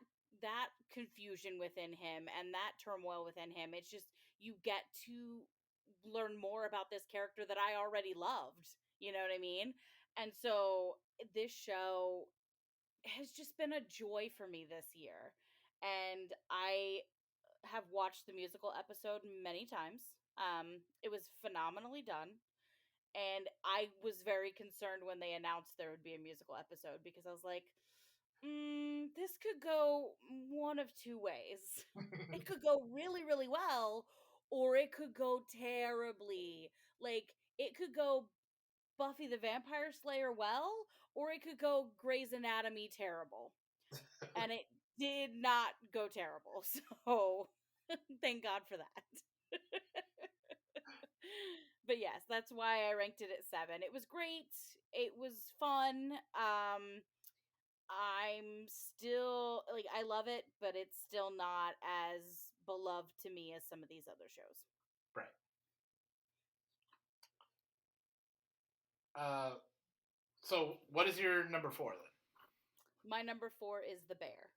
confusion within him and that turmoil within him, it's just you get to learn more about this character that I already loved. You know what I mean? And so this show has just been a joy for me this year. And I have watched the musical episode many times. It was phenomenally done. And I was very concerned when they announced there would be a musical episode because I was like, this could go one of two ways. It could go really, really well, or it could go terribly. Like, it could go Buffy the Vampire Slayer well, or it could go Grey's Anatomy terrible. And it did not go terrible. So, thank God for that. But yes, that's why I ranked it at 7. It was great. It was fun. I'm still like I love it, but it's still not as beloved to me as some of these other shows. Right. Uh, so what is your number 4 then? My number 4 is The Bear.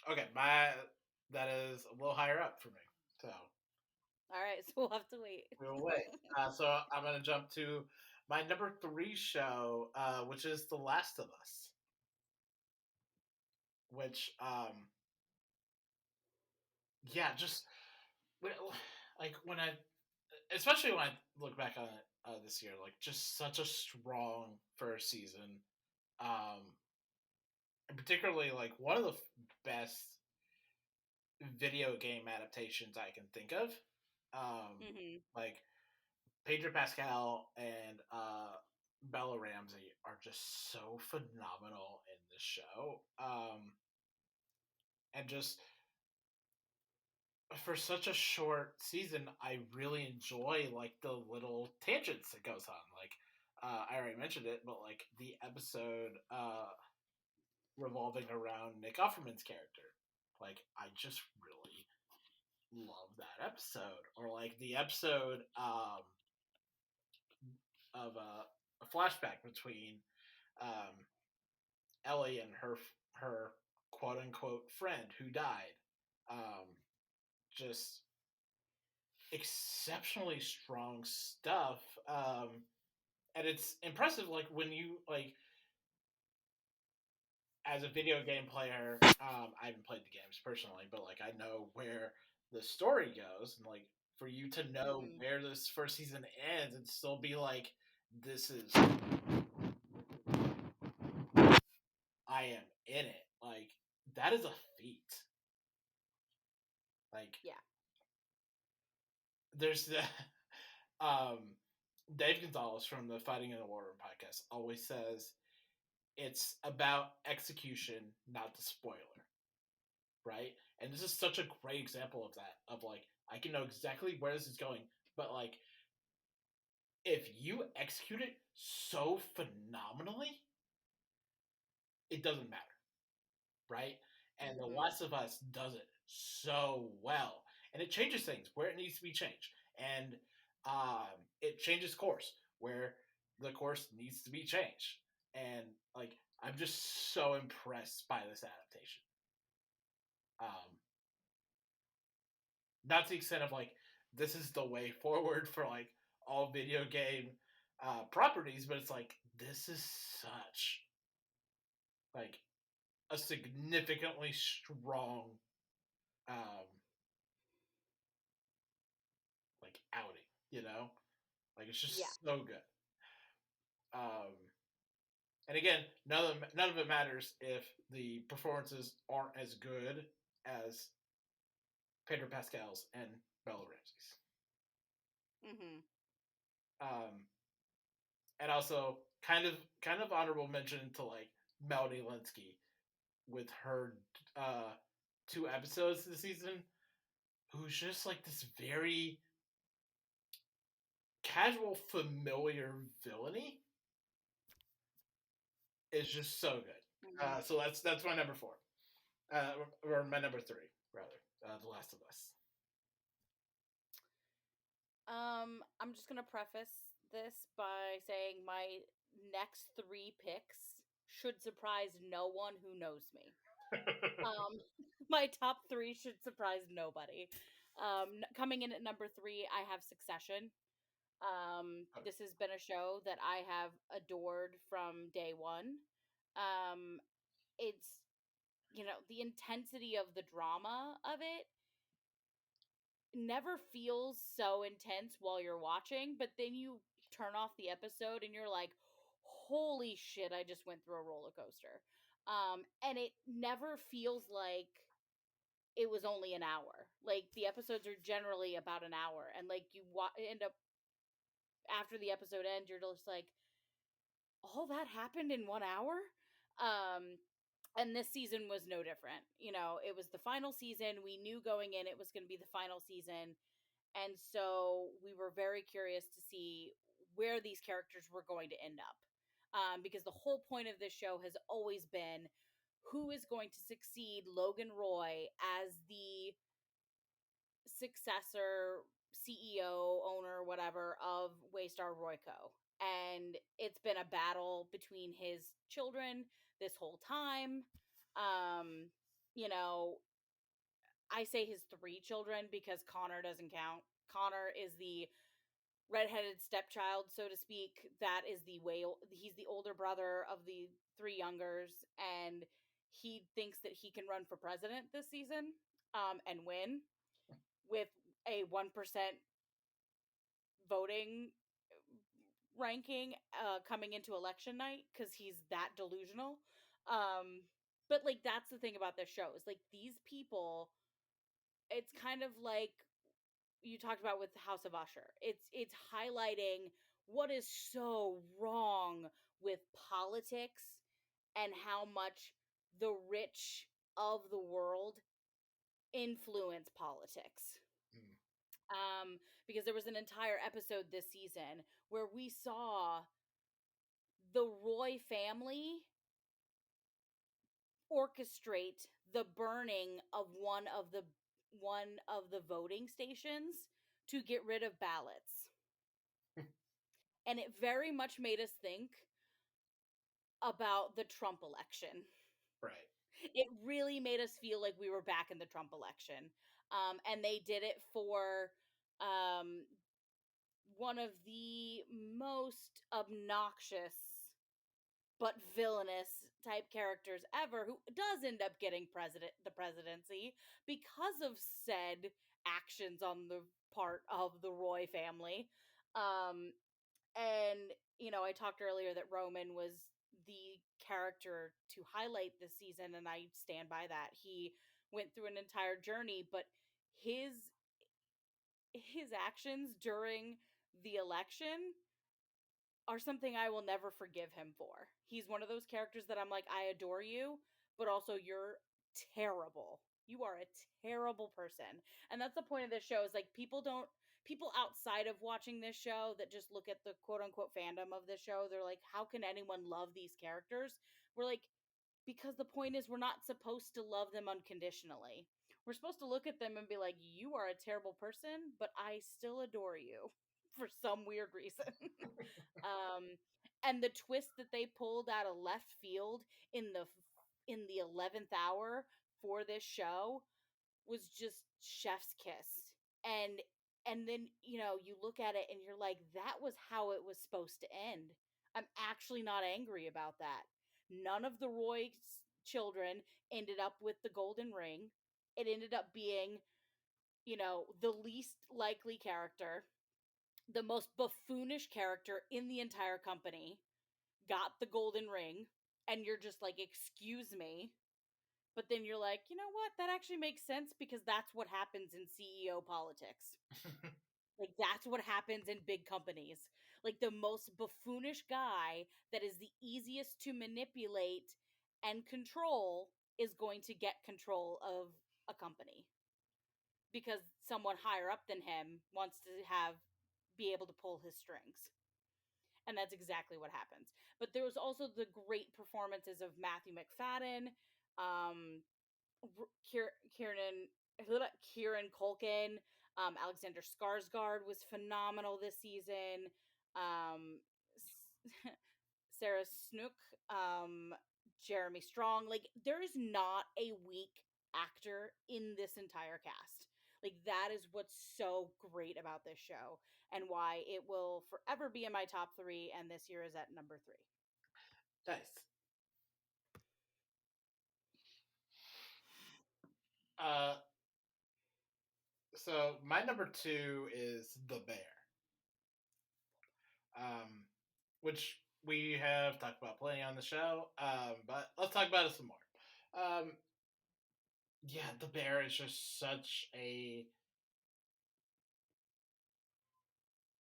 Okay, that is a little higher up for me. So All right, so we'll have to wait. we'll wait. So I'm gonna jump to my number 3 show, which is The Last of Us. Which, yeah, just like when especially when I look back on it this year, like just such a strong first season, and particularly like one of the best video game adaptations I can think of. Like Pedro Pascal and Bella Ramsey are just so phenomenal in this show, and just for such a short season, I really enjoy like the little tangents that goes on. Like I already mentioned it, but like the episode revolving around Nick Offerman's character, like I just really love that episode. Or like the episode of a flashback between um, Ellie and her quote unquote friend who died. Um, just exceptionally strong stuff. And it's impressive, like when you like as a video game player. I haven't played the games personally, but like I know where the story goes, and like for you to know Mhm. where this first season ends and still be like, this is, I am in it. Like, that is a feat. Like, Yeah. there's the, um, Dave Gonzalez from the Fighting in the War Room podcast always says it's about execution, not the spoiler. Right? And this is such a great example of that. Of like, I can know exactly where this is going, but like, if you execute it so phenomenally, it doesn't matter, right? And The Mhm. Last of Us does it so well, and it changes things where it needs to be changed, and it changes course where the course needs to be changed, and like, I'm just so impressed by this adaptation. Um, Not to the extent of like, this is the way forward for like all video game properties, but it's like, this is such like a significantly strong um like outing, you know? Like, it's Yeah. just so good. Um and again, none of it matters if the performances aren't as good as Pedro Pascal's and Bella Ramsey's. Mhm. Um and also kind of honorable mention to like Melanie Linsky with her uh 2 episodes this season, who's just like this very casual, familiar villainy is just so good. Mhm. So that's my number 4, or my number 3 rather. The Last of Us. I'm just gonna preface this by saying my next three picks should surprise no one who knows me. Um, my top three should surprise nobody. Coming in at number three, I have Succession. This has been a show that I have adored from day one. It's, the intensity of the drama of it never feels so intense while you're watching, but then you turn off the episode and you're like, holy shit, I just went through a roller coaster. And it never feels like it was only an hour. Like, the episodes are generally about an hour, and like end up after the episode ends, you're just like, all that happened in 1 hour. Um, and this season was no different. It was the final season. We knew going in it was going to be the final season, and so we were very curious to see where these characters were going to end up. Because the whole point of this show has always been who is going to succeed Logan Roy as the successor, CEO, owner, whatever, of Waystar Royco. And it's been a battle between his children this whole time. Um, you know, I say his three children because Connor doesn't count. Connor is the redheaded stepchild, so to speak. That is he's the older brother of the three youngers, and he thinks that he can run for president this season, and win with a 1% voting ranking coming into election night because he's that delusional. But like, that's the thing about this show is like, these people, it's kind of like you talked about with House of Usher. It's highlighting what is so wrong with politics and how much the rich of the world influence politics. Mm, Because there was an entire episode this season where we saw the Roy family orchestrate the burning of one of the voting stations to get rid of ballots. And it very much made us think about the Trump election. right. It really made us feel like we were back in the Trump election. And they did it for um, one of the most obnoxious but villainous type characters ever, who does end up getting the presidency because of said actions on the part of the Roy family. Um, and I talked earlier that Roman was the character to highlight this season, and I stand by that. He went through an entire journey, but his his actions during the election are something I will never forgive him for. He's one of those characters that I'm like, I adore you, but also you're terrible. You are a terrible person. And that's the point of this show, is like people outside of watching this show that just look at the quote unquote fandom of this show, they're like, how can anyone love these characters? We're like, because the point is we're not supposed to love them unconditionally. We're supposed to look at them and be like, you are a terrible person, but I still adore you for some weird reason. And the twist that they pulled out of left field in the 11th hour for this show was just chef's kiss. And then you look at it and you're like, that was how it was supposed to end. I'm actually not angry about that. None of the Roy children ended up with the golden ring. It ended up being, the least likely character, the most buffoonish character in the entire company got the golden ring, and you're just like, excuse me. But then you're like, you know what? That actually makes sense, because that's what happens in CEO politics. Like, that's what happens in big companies. Like, the most buffoonish guy that is the easiest to manipulate and control is going to get control of a company, because someone higher up than him wants to be able to pull his strings. And that's exactly what happens. But there was also the great performances of Matthew McFadden, um, Kieran Kieran Culkin, Alexander Skarsgård was phenomenal this season. Um, Sarah Snook, Jeremy Strong. Like, there is not a weak actor in this entire cast. Like, that is what's so great about this show, and why it will forever be in my top 3, and this year is at number 3. Nice. Uh, so my number 2 is The Bear, which we have talked about plenty on the show, but let's talk about it some more. Yeah, The Bear is just such a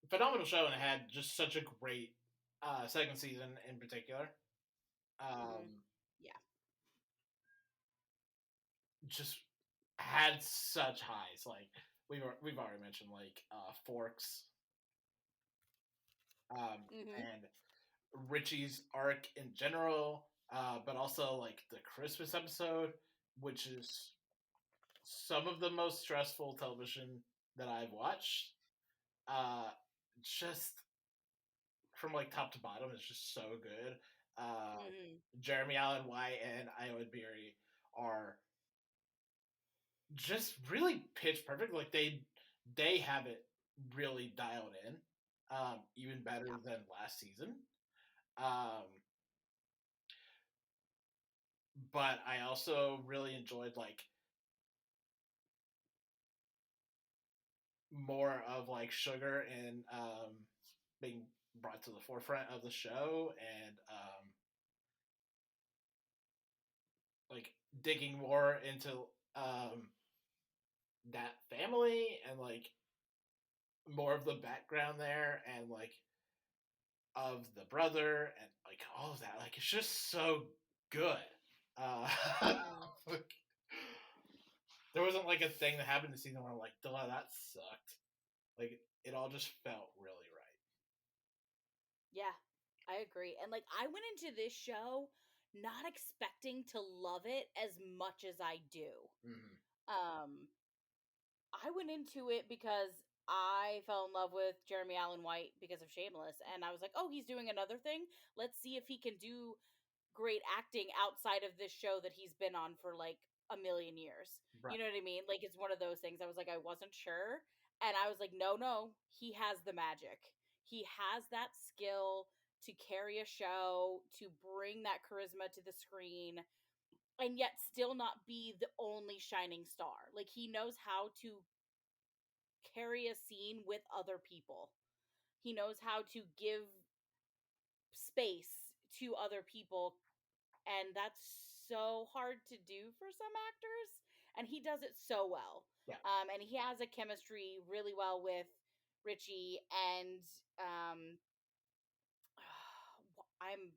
phenomenal show, and it had just such a great second season in particular. Yeah. Just had such highs. Like we've already mentioned, like Forks, and Richie's arc in general, but also like the Christmas episode, which is some of the most stressful television that I've watched. Uh, just from like top to bottom, it's just so good. Jeremy Allen White and Iowa Beery are just really pitch perfect. Like they have it really dialed in, even better than last season. But I also really enjoyed like more of like Sugar and being brought to the forefront of the show, and like digging more into that family, and like more of the background there, and like of the brother, and like all of that. Like, it's just so good. Like, there wasn't like a thing that happened this season where I'm like, duh, that sucked. Like, it all just felt really right. Yeah, I agree. And like, I went into this show not expecting to love it as much as I do. Mm-hmm. I went into it because I fell in love with Jeremy Allen White because of Shameless, and I was like, oh, he's doing another thing. Let's see if he can do great acting outside of this show that he's been on for like a million years. Right. You know what I mean? Like, it's one of those things. I was like, I wasn't sure. And I was like, no, he has the magic. He has that skill to carry a show, to bring that charisma to the screen, and yet still not be the only shining star. Like, he knows how to carry a scene with other people. He knows how to give space to other people, and that's so hard to do for some actors, and he does it so well. Yeah. And he has a chemistry really well with Richie, and I'm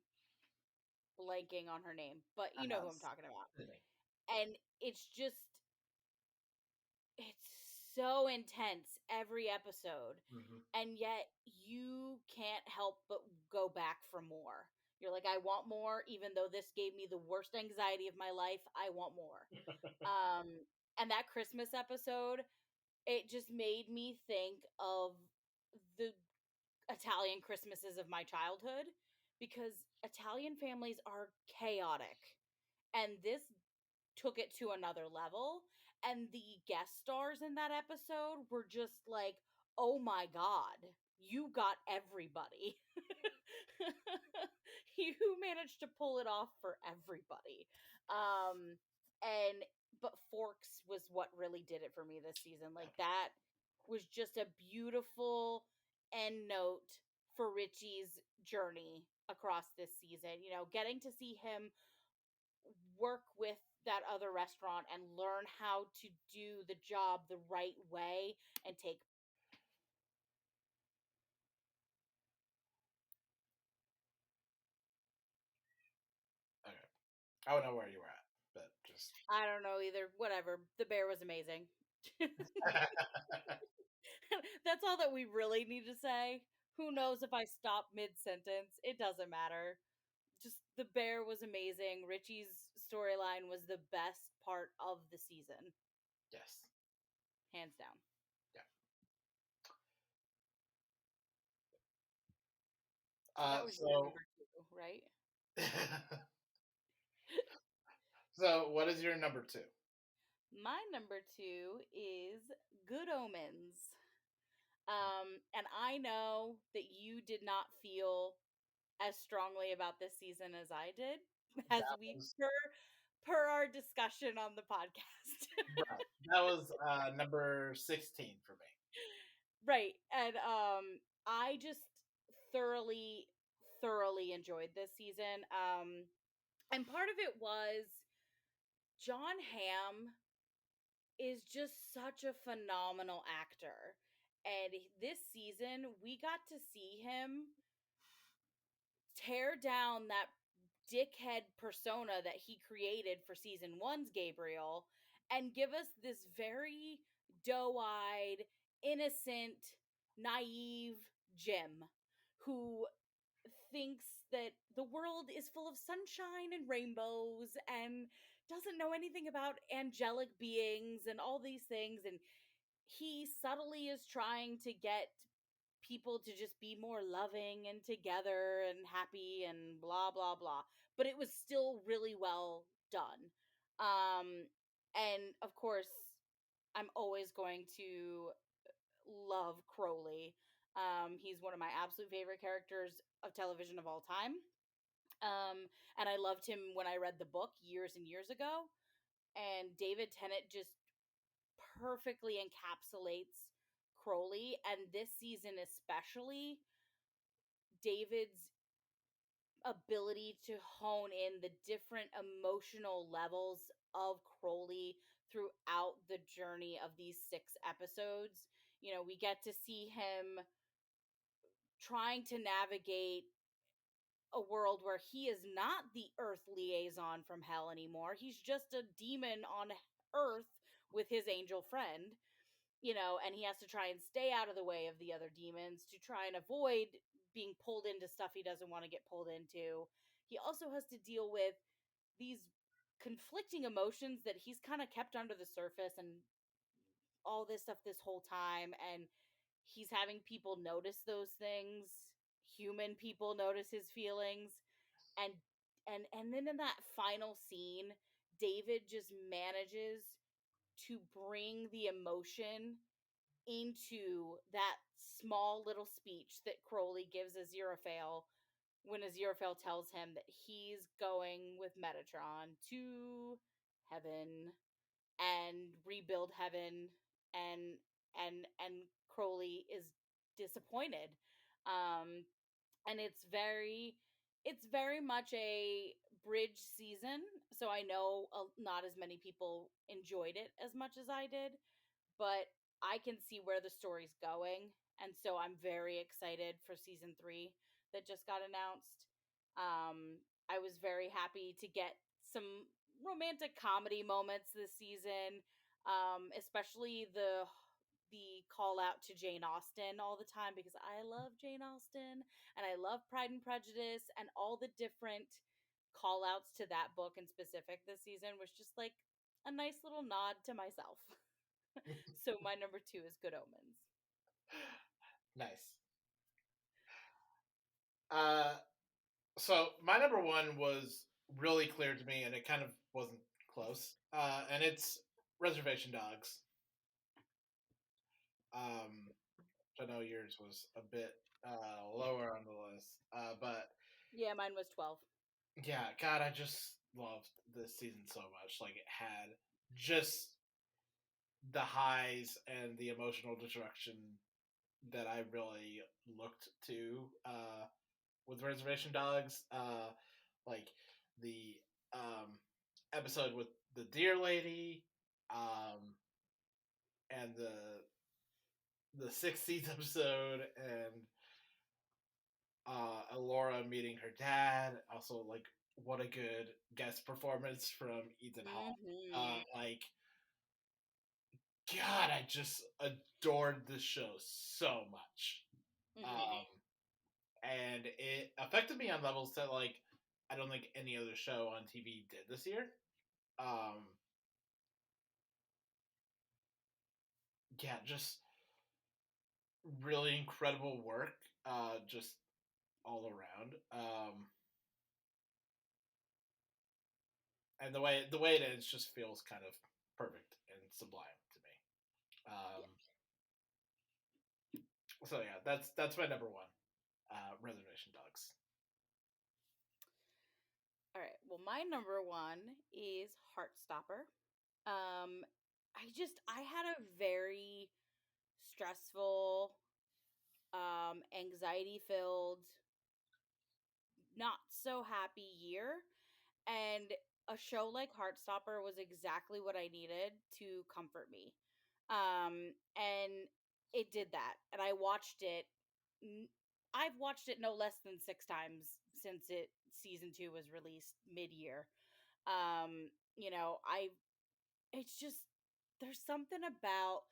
blanking on her name, but you know who I'm talking about. And it's so intense every episode. Mm-hmm. And yet you can't help but go back for more. You're like, I want more, even though this gave me the worst anxiety of my life. I want more. And that Christmas episode, it just made me think of the Italian Christmases of my childhood, because Italian families are chaotic. And this took it to another level. And the guest stars in that episode were just like, oh my God, you got everybody. You managed to pull it off for everybody. And but Forks was what really did it for me this season. Like, that was just a beautiful end note for Richie's journey across this season. You know, getting to see him work with that other restaurant and learn how to do the job the right way and take. Okay. I don't know where you were at, but just. I don't know either. Whatever. The bear was amazing. That's all that we really need to say. Who knows if I stop mid sentence? It doesn't matter. Just, the bear was amazing. Richie's storyline was the best part of the season. Yes. Hands down. Yeah. That was your number 2, right? So, what is your number 2? My number 2 is Good Omens. And I know that you did not feel as strongly about this season as I did, as per our discussion on the podcast. Right. That was number 16 for me. Right. And I just thoroughly enjoyed this season. And part of it was Jon Hamm is just such a phenomenal actor. And this season, we got to see him tear down that dickhead persona that he created for season 1's Gabriel and give us this very doe-eyed, innocent, naive Jim who thinks that the world is full of sunshine and rainbows and doesn't know anything about angelic beings and all these things. And he subtly is trying to get people to just be more loving and together and happy and blah blah blah, but it was still really well done. And of course, I'm always going to love Crowley. He's one of my absolute favorite characters of television of all time. And I loved him when I read the book years and years ago. And David Tennant just perfectly encapsulates Crowley. And this season, especially, David's ability to hone in the different emotional levels of Crowley throughout the journey of these 6 episodes. You know, we get to see him trying to navigate a world where he is not the Earth liaison from hell anymore. He's just a demon on Earth with his angel friend, you know, and he has to try and stay out of the way of the other demons to try and avoid being pulled into stuff he doesn't want to get pulled into. He also has to deal with these conflicting emotions that he's kind of kept under the surface and all this stuff this whole time, and he's having people notice those things. Human people notice his feelings, and and then in that final scene, David just manages to bring the emotion into that small little speech that Crowley gives Aziraphale when Aziraphale tells him that he's going with Metatron to heaven and rebuild heaven, and Crowley is disappointed. Um and it's very much a bridge season, so I know not as many people enjoyed it as much as I did, but I can see where the story's going, and so I'm very excited for season 3 that just got announced. I was very happy to get some romantic comedy moments this season, especially the call out to Jane Austen all the time, because I love Jane Austen and I love Pride and Prejudice, and all the different call outs to that book in specific this season was just like a nice little nod to myself. So my number 2 is Good Omens. Nice. So my number 1 was really clear to me, and it kind of wasn't close. And it's Reservation Dogs. I know yours was a bit lower on the list, but yeah, mine was 12. Yeah, God, I just loved this season so much. Like, it had just the highs and the emotional destruction that I really looked to with Reservation Dogs. Like the episode with the deer lady, and the 60th episode, and Alora meeting her dad. Also, like, what a good guest performance from Ethan Hawke. Mm-hmm. Like, God, I just adored this show so much. Mm-hmm. And it affected me on levels that, like, I don't think any other show on TV did this year. Yeah, just really incredible work, just all around. And the way it ends just feels kind of perfect and sublime to me. Um, Yeah. so yeah, that's my number 1, Reservation Dogs. All right. Well, my number 1 is Heartstopper. I had a very stressful, anxiety filled, not so happy year, and a show like Heartstopper was exactly what I needed to comfort me. And it did that, and I watched it. I've watched it no less than 6 times since season 2 was released mid year. I it's just, there's something about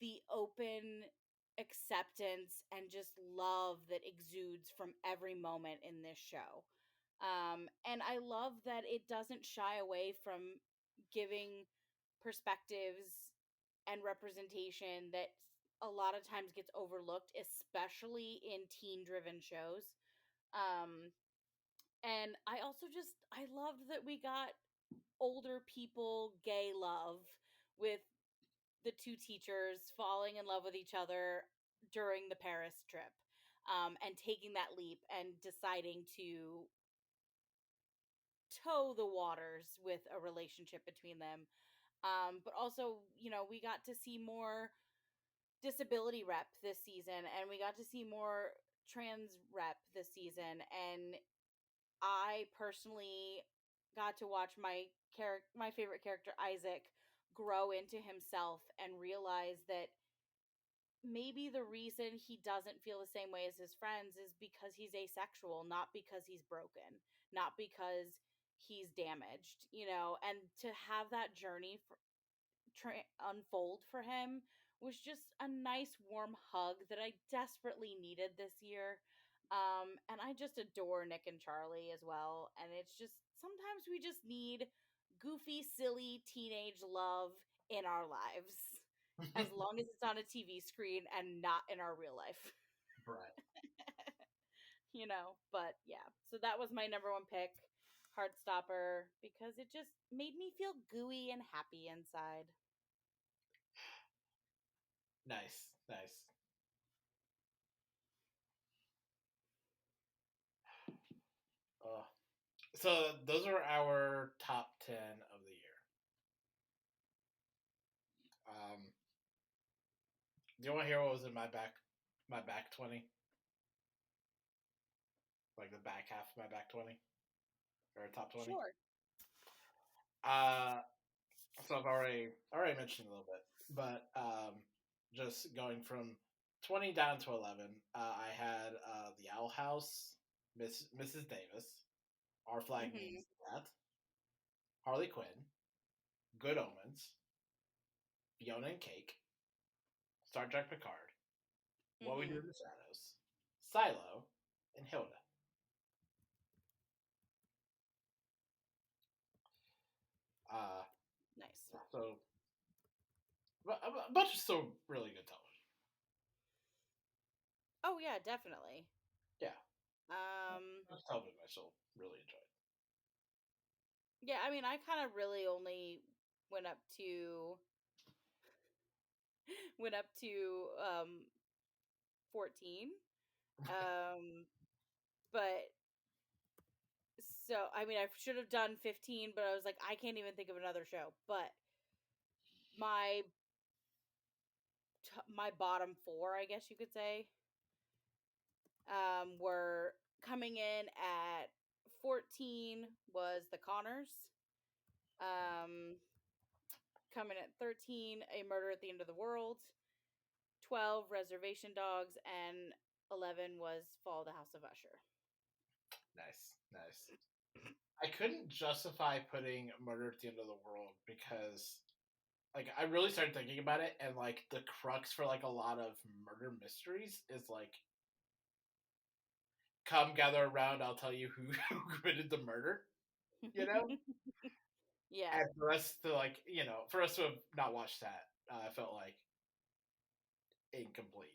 the open acceptance and just love that exudes from every moment in this show. And I love that it doesn't shy away from giving perspectives and representation that a lot of times gets overlooked, especially in teen driven shows. Um, and I loved that we got older people gay love, with the two teachers falling in love with each other during the Paris trip, and taking that leap and deciding to toe the waters with a relationship between them. But also, we got to see more disability rep this season, and we got to see more trans rep this season. And I personally got to watch my favorite character, Isaac, grow into himself and realize that maybe the reason he doesn't feel the same way as his friends is because he's asexual, not because he's broken, not because he's damaged, and to have that journey unfold for him was just a nice warm hug that I desperately needed this year. And I just adore Nick and Charlie as well. And it's just, sometimes we just need goofy, silly teenage love in our lives, as long as it's on a TV screen and not in our real life. Right. But yeah, so that was my number 1 pick, Heartstopper, because it just made me feel gooey and happy inside. Nice, nice. So those are our top 10 of the year. Do you want to hear what was in my back 20? Like the back half of my back 20? Or top 20? Sure. So I've already mentioned a little bit, but just going from 20 down to 11, I had The Owl House, Mrs. Davis, Our Flag Mm-hmm. Means That, Harley Quinn, Good Omens, Fiona and Cake, Star Trek Picard, What We Do Mm-hmm. in the Shadows, Silo, and Hilda. Uh, Nice. so a bunch of still really good television. Oh yeah, definitely. Yeah, Um, that's television I still really enjoyed. yeah, I mean, I kind of really only went up to went up to 14. But so I mean, I should have done 15, but I was like, I can't even think of another show. But my my bottom four, I guess you could say, were coming in at 14 was The Connors. Um, coming at 13, A Murder at the End of the World. 12, Reservation Dogs, and 11 was Fall of the House of Usher. Nice. I couldn't justify putting Murder at the End of the World because, like, I really started thinking about it, and like the crux for like a lot of murder mysteries is like, come gather around, I'll tell you who, who committed the murder. You know, Yeah. and for us to like, for us to have not watched that, I felt like incomplete.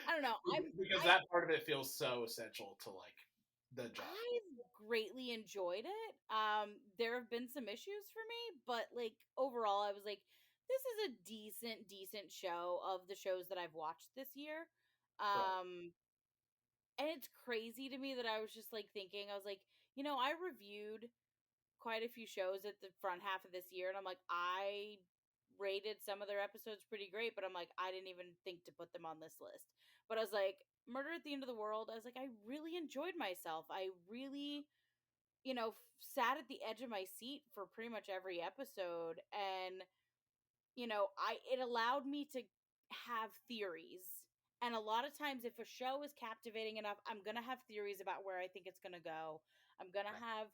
I don't know. Because I that part of it feels so essential to like the job. I've greatly enjoyed it. There have been some issues for me, but like overall I was like, this is a decent show of the shows that I've watched this year. Right. And it's crazy to me that I was just like thinking, I was like, I reviewed quite a few shows at the front half of this year, and I'm like, I rated some of their episodes pretty great, but I'm like, I didn't even think to put them on this list. But I was like, Murder at the End of the World, I was like, I really enjoyed myself. I really, sat at the edge of my seat for pretty much every episode, and I it allowed me to have theories. And a lot of times if a show is captivating enough, I'm going to have theories about where I think it's going to go. I'm going to have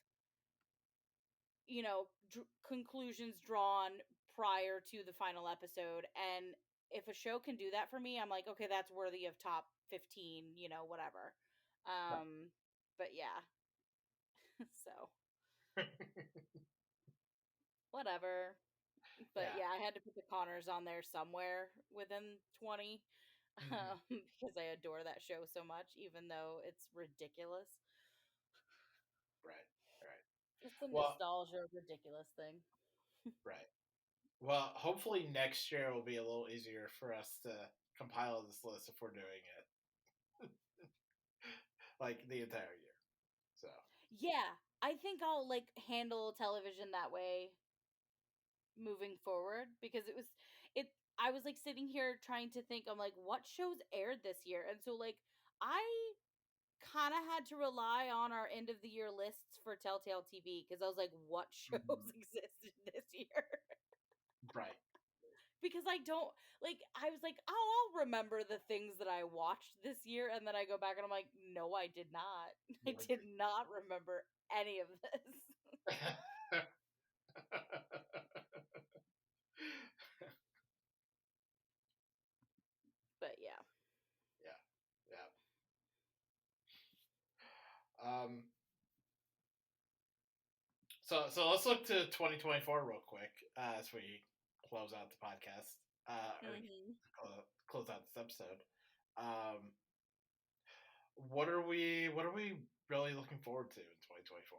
conclusions drawn prior to the final episode. And if a show can do that for me, I'm like, okay, that's worthy of top 15, whatever. Right. But yeah. So whatever. But Yeah. yeah, I had to put the Connors on there somewhere within 20, Mhm. because I adore that show so much, even though it's ridiculous. Right. Right. It's a Well, nostalgia ridiculous thing. right. Well, hopefully next year will be a little easier for us to compile this list if we're doing it like the entire year. So, Yeah, I think I'll like handle television that way moving forward, because it I was like sitting here trying to think, I'm like, what shows aired this year? And so like I kind of had to rely on our end of the year lists for Telltale TV, because I was like, what shows mhm. existed this year? Right. Because I don't like, I was like, oh, I'll remember the things that I watched this year, and then I go back and I'm like, no, I did not. I did not remember any of this. But yeah. Yeah. Yeah. Um, so let's look to 2024 real quick as we close out the podcast, or Hmm. close out this episode. Um, what are we really looking forward to in 2024?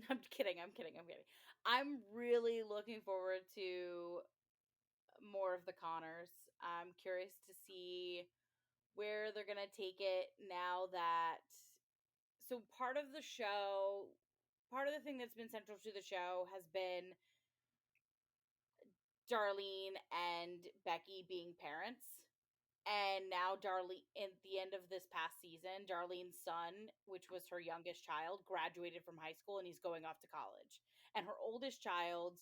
I'm kidding. I'm kidding. I'm kidding. I'm really looking forward to more of the Connors. I'm curious to see where they're gonna take it now that. So part of the thing that's been central to the show has been Darlene and Becky being parents. And now Darlene, at the end of this past season, Darlene's son, which was her youngest child, graduated from high school and he's going off to college. And her oldest child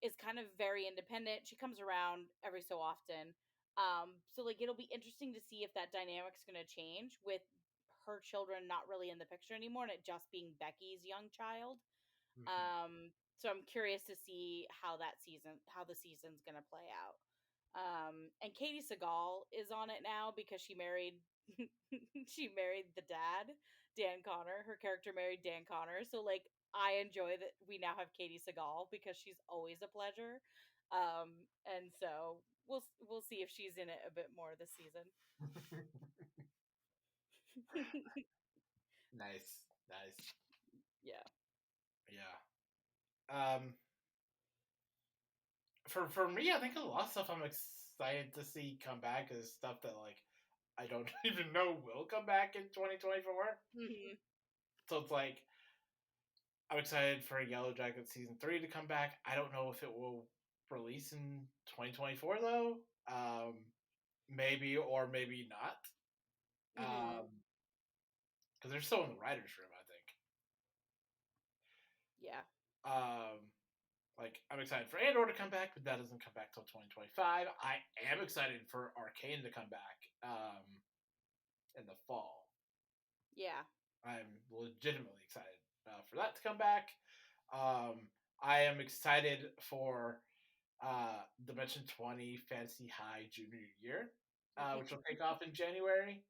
is kind of very independent. She comes around every so often. So like it'll be interesting to see if that dynamic's going to change with her children not really in the picture anymore and it just being Becky's young child. Mhm. So I'm curious to see how the season's gonna play out. And Katie Seagal is on it now because she married she married the dad, Dan Connor. Her character married Dan Connor. So like I enjoy that we now have Katie Seagal because she's always a pleasure. And so we'll see if she's in it a bit more this season. Nice, nice. Yeah. Yeah. For me, I think a lot of stuff I'm excited to see come back is stuff that like I don't even know will come back in 2024. Mhm. So it's like I'm excited for Yellow Jacket season 3 to come back. I don't know if it will release in 2024 though. Maybe or maybe not. Mhm. Because they're still in the writers' room, I think. Yeah. Like I'm excited for Andor to come back, but that doesn't come back till 2025. I am excited for Arcane to come back in the fall. Yeah. I'm legitimately excited for that to come back. I am excited for Dimension 20 Fantasy High Junior Year, which will take off in January.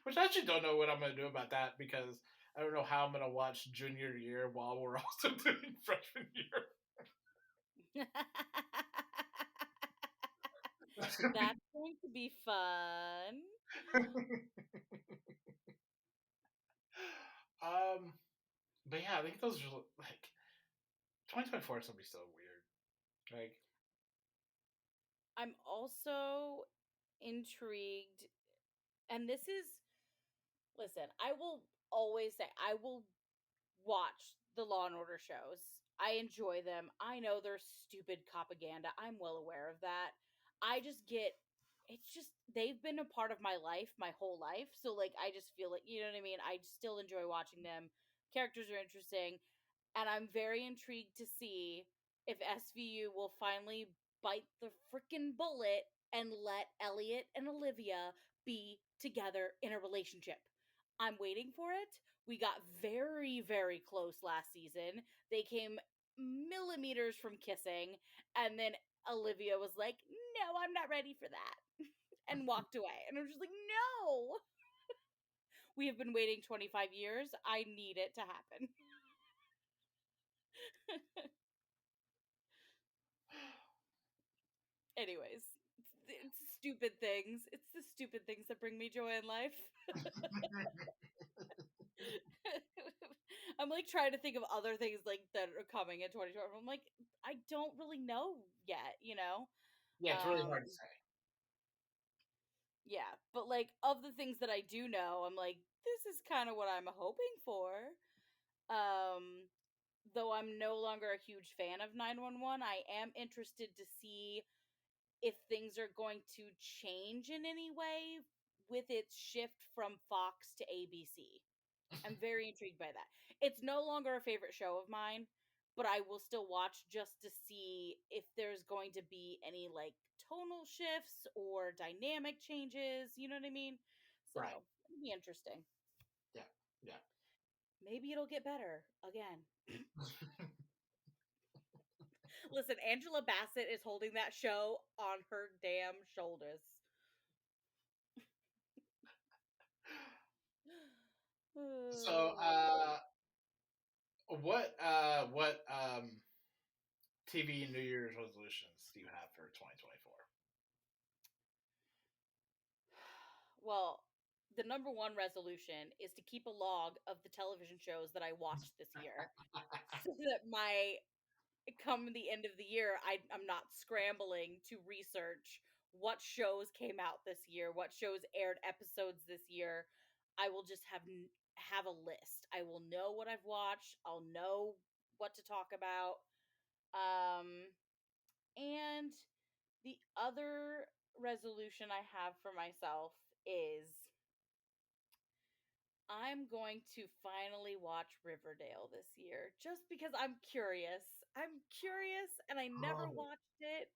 Which I actually don't know what I'm going to do about that because I don't know how I'm going to watch Junior Year while we're also doing Freshman Year. That's going to be. That's going to be fun. But yeah, I think those are like 2024 is gonna be so weird. Like, I'm also intrigued, and this is listen, I will always say I will watch the Law and Order shows. I enjoy them. I know they're stupid propaganda. I'm well aware of that. I just get it's just they've been a part of my life my whole life. So like I just feel like you know what I mean? I still enjoy watching them. Characters are interesting and I'm very intrigued to see if SVU will finally bite the freaking bullet and let Elliot and Olivia be together in a relationship. I'm waiting for it. We got very, very close last season. They came millimeters from kissing, and then Olivia was like, "No, I'm not ready for that," and walked away. And I'm just like, "No, we have been waiting 25 years. I need it to happen." Anyways, it's stupid things. It's the stupid things that bring me joy in life. I'm like trying to think of other things like that are coming in 2012. I'm like, I don't really know yet, you know? yeah, it's really hard to Um, say. yeah, but like of the things that I do know, I'm like, this is kind of what I'm hoping for. Um, though I'm no longer a huge fan of 911, I am interested to see if things are going to change in any way with its shift from Fox to ABC. I'm very intrigued by that. It's no longer a favorite show of mine, but I will still watch just to see if there's going to be any like tonal shifts or dynamic changes. You know what I mean? So Right. it'll be interesting. Yeah. Yeah. Maybe it'll get better again. Listen, Angela Bassett is holding that show on her damn shoulders. So, what TV New Year's resolutions do you have for 2024? Well, the number one resolution is to keep a log of the television shows that I watched this year so that my come the end of the year, I'm not scrambling to research what shows came out this year, what shows aired episodes this year. I will just have a list. I will know what I've watched. I'll know what to talk about. Um, and the other resolution I have for myself is I'm going to finally watch Riverdale this year just because I'm curious. I'm curious and I never Oh. watched it.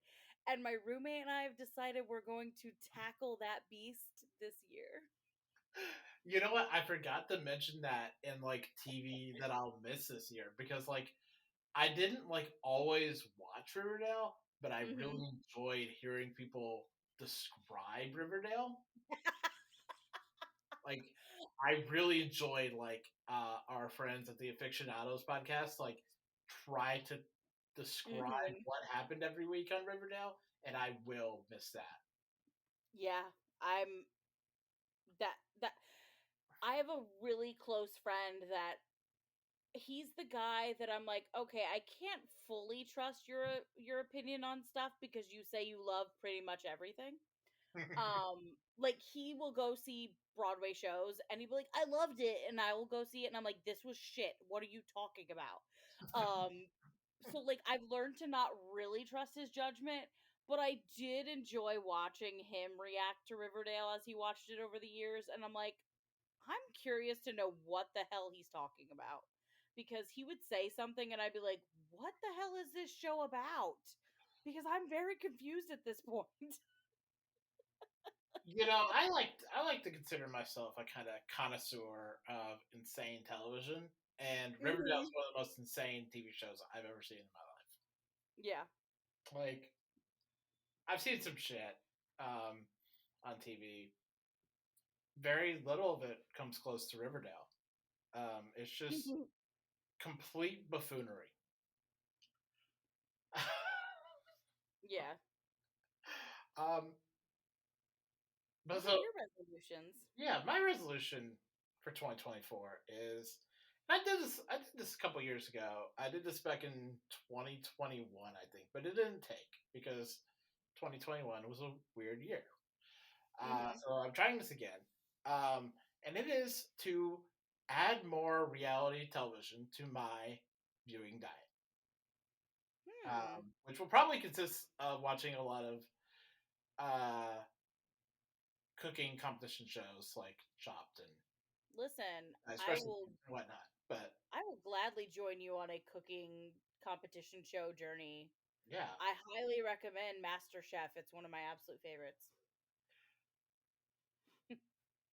And my roommate and I have decided we're going to tackle that beast this year. You know what? I forgot to mention that in like TV that I'll miss this year because like I didn't like always watch Riverdale, but I Mhm. really enjoyed hearing people describe Riverdale. Like I really enjoyed like our friends at the Aficionados podcast like try to describe Mhm. what happened every week on Riverdale, and I will miss that. Yeah, I'm that I have a really close friend that he's the guy that I'm like, okay, I can't fully trust your opinion on stuff because you say you love pretty much everything. Like he will go see Broadway shows and he'll be like, I loved it, and I will go see it and I'm like, this was shit. What are you talking about? So like I've learned to not really trust his judgment, but I did enjoy watching him react to Riverdale as he watched it over the years, and I'm like, I'm curious to know what the hell he's talking about. Because he would say something and I'd be like, what the hell is this show about? Because I'm very confused at this point. You know, I like to consider myself a kind of connoisseur of insane television, and Riverdale is Mhm. one of the most insane TV shows I've ever seen in my life. Yeah. Like I've seen some shit on TV. Very little of it comes close to Riverdale. It's just complete buffoonery. Yeah. um, but What are so your resolutions? yeah, my resolution for 2024 is I did this a couple years ago. I did this back in 2021, I think, but it didn't take because 2021 was a weird year. Mhm. So I'm trying this again, and it is to add more reality television to my viewing diet, Hmm. which will probably consist of watching a lot of uh, cooking competition shows like Chopped and Listen, especially and whatnot. But I will gladly join you on a cooking competition show journey. yeah, I highly recommend Master Chef. It's one of my absolute favorites.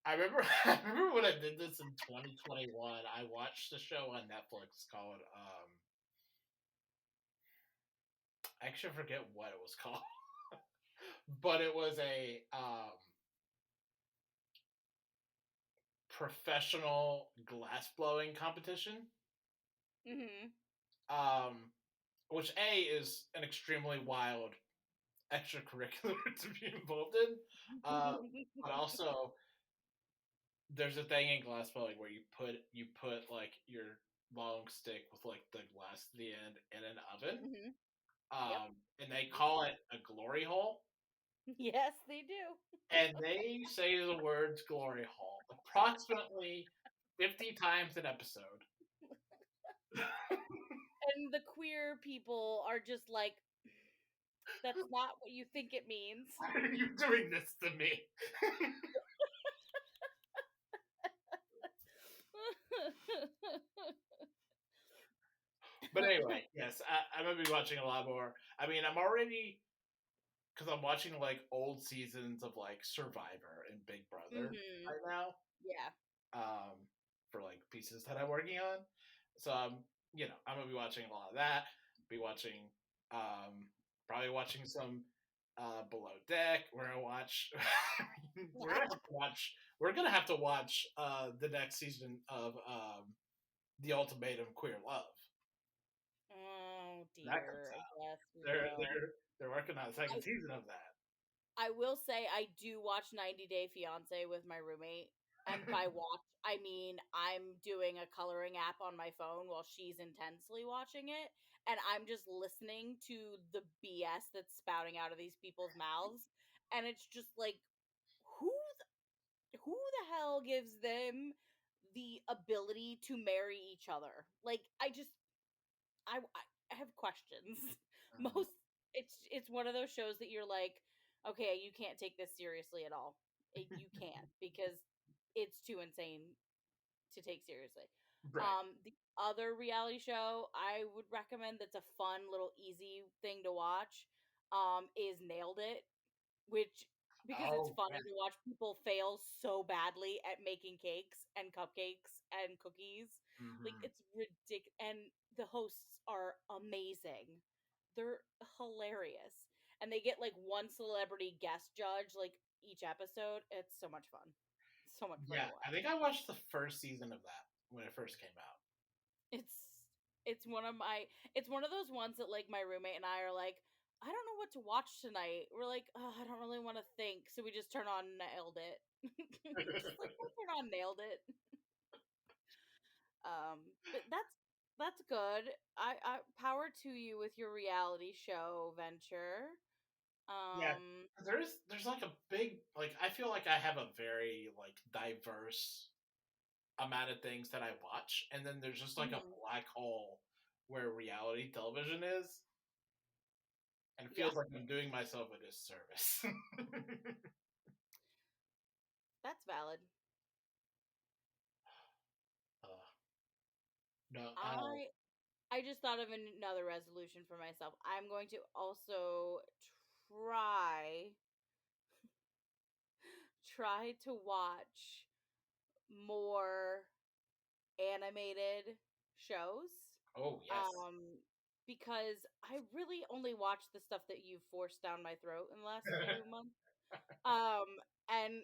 I remember I remember when I did this in 2021. I watched a show on Netflix called I actually forget what it was called, but it was a professional glass blowing competition. Mhm. Um, which A is an extremely wild extracurricular to be involved in. But also there's a thing in glass blowing where you put like your long stick with like the glass at the end in an oven. Mhm. Yep. And they Makes call sense. it a glory hole. Yes, they do. And they say the words glory hole approximately 50 times an episode. And the queer people are just like, that's not what you think it means. Why are you doing this to me? But anyway, yes, I'm gonna be watching a lot more. I mean, I'm already because I'm watching like old seasons of like Survivor and Big Brother Mhm. right now, Yeah. um, for like pieces that I'm working on. So I'm gonna be watching a lot of that. Be watching, um, probably watching some Below Deck. We're gonna watch. we're gonna have to watch. We're gonna have to watch the next season of The Ultimatum Queer Love. Oh That comes dear. out. Yes, we They're will. they're they're working on a second I season of that. I will say I do watch 90 Day Fiance with my roommate. And by watch, I mean I'm doing a coloring app on my phone while she's intensely watching it, and I'm just listening to the BS that's spouting out of these people's mouths, and it's just like, who who the hell gives them the ability to marry each other? Like, I have questions. Most it's one of those shows that you're like, okay, you can't take this seriously at all. You can't, because it's too insane to take seriously. Right. The other reality show I would recommend that's a fun little easy thing to watch is Nailed It, which, because it's Oh, funny to watch people fail so badly at making cakes and cupcakes and cookies. Like, mm-hmm. it's ridiculous, and the hosts are amazing. They're hilarious, and they get like one celebrity guest judge like each episode. It's so much fun. So much fun Yeah, to I watch. think I watched the first season of that when it first came out. It's one of my it's one of those ones that like my roommate and I are like, I don't know what to watch tonight. We're like, oh, I don't really want to think, so we just turn on Nailed It. Just like, we'll turn on Nailed It. But that's good. I power to you with your reality show venture. Yeah, Um, there's like a big, like, I feel like I have a very like diverse amount of things that I watch, and then there's just like a mhm, black hole where reality television is, and it yeah, feels like I'm doing myself a disservice. that's valid. uh, no, I just thought of another resolution for myself. I'm going to also try try to watch more animated shows. oh yes. Um because I really only watch the stuff that you've forced down my throat in the last few months. And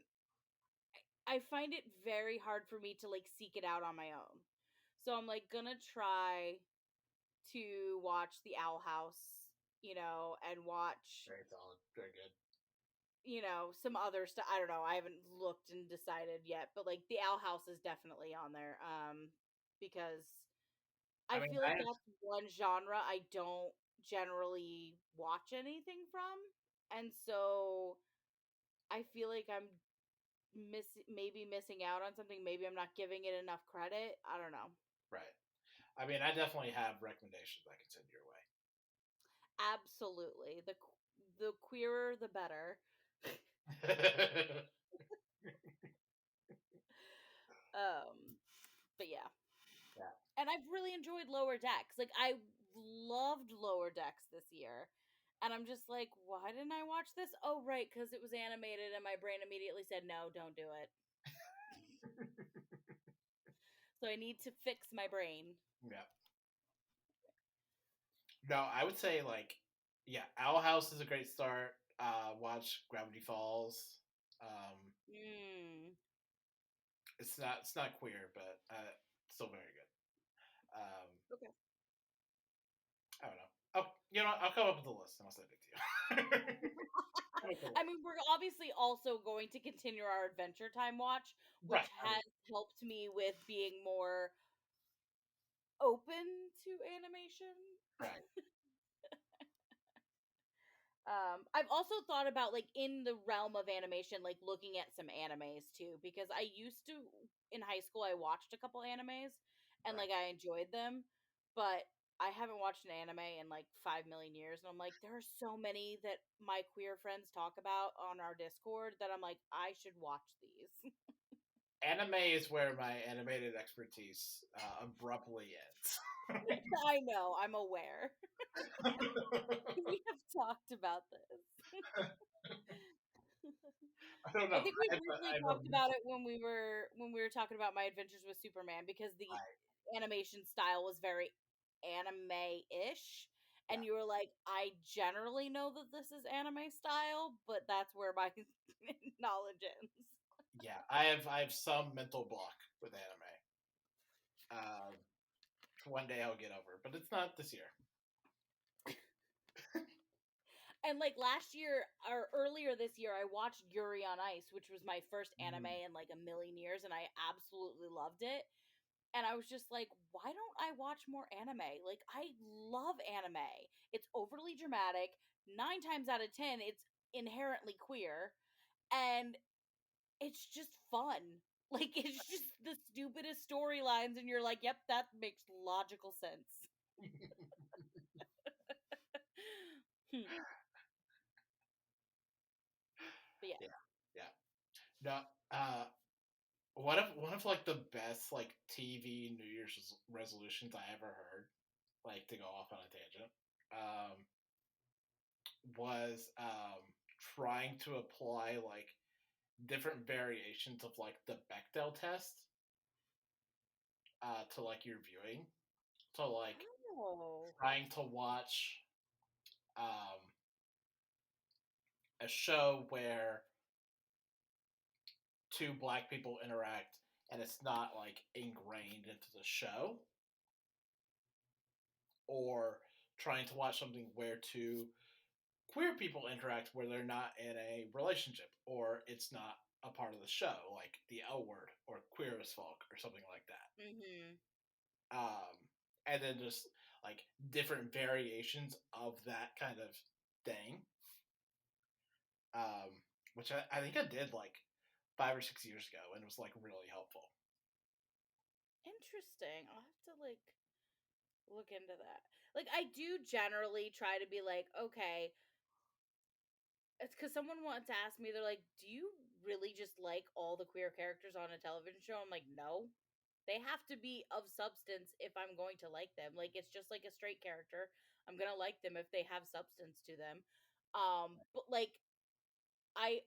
I find it very hard for me to like seek it out on my own. So I'm like gonna try to watch The Owl House, and watch, Very solid, very good. some other stuff. I don't know. I haven't looked and decided yet, but like The Owl House is definitely on there. Because I I mean, feel I like have, that's one genre I don't generally watch anything from, and so I feel like I'm maybe missing out on something. Maybe I'm not giving it enough credit. I don't know. right. I mean, I definitely have recommendations I can send your way. Absolutely, the queerer the better. Um, but yeah. Yeah. And I've really enjoyed Lower Decks. Like, I loved Lower Decks this year. And I'm just like, why didn't I watch this? Oh, right, because it was animated, and my brain immediately said, no, don't do it. So I need to fix my brain. Yeah. No, I would say like, yeah, Owl House is a great start. Watch Gravity Falls. Um, Mm. it's not queer, but still very good. Okay. I don't know. Oh, I'll come up with a list and I'll send it to you. I mean, we're obviously also going to continue our Adventure Time watch, which Right. I mean, has helped me with being more open to animation. right. I've also thought about, like, in the realm of animation, like looking at some animes too, because I used to, in high school, I watched a couple animes and Right. like I enjoyed them, but I haven't watched an anime in like 5 million years, and I'm like, there are so many that my queer friends talk about on our Discord that I'm like, I should watch these. Anime is where my animated expertise abruptly ends. I know, I'm aware. We have talked about this. I don't I know. think we I briefly have a talked about it when we were talking about my adventures with Superman, because the right. animation style was very anime-ish, Yeah. and you were like, I generally know that this is anime style, but that's where my knowledge ends. Yeah. I have some mental block with anime. Um, one day I'll get over, but it's not this year. And like last year or earlier this year, I watched Yuri on Ice, which was my first anime Mm. in like a million years, and I absolutely loved it. And I was just like, why don't I watch more anime? Like, I love anime. It's overly dramatic. 9 times out of 10, it's inherently queer, and it's just fun. Like, it's just the stupidest storylines, and you're like, yep, that makes logical sense. Hmm. But yeah. Yeah, yeah. No, one of like the best like TV New Year's resolutions I ever heard, like to go off on a tangent, um, was trying to apply like different variations of like the Bechdel test to like your viewing. So like Oh. trying to watch um, a show where two black people interact and it's not like ingrained into the show, or trying to watch something where two queer people interact where they're not in a relationship or it's not a part of the show, like the L word or queer as folk or something like that. Mm-hmm. And then just like different variations of that kind of thing, um, which I think I did like 5 or 6 years ago and it was like really helpful. Interesting. I'll have to like look into that. Like I do generally try to be like, okay, it's because someone once asked me, they're like, "Do you really just like all the queer characters on a television show?" I'm like, "No, they have to be of substance if I'm going to like them. Like it's just like a straight character. I'm gonna like them if they have substance to them." But like I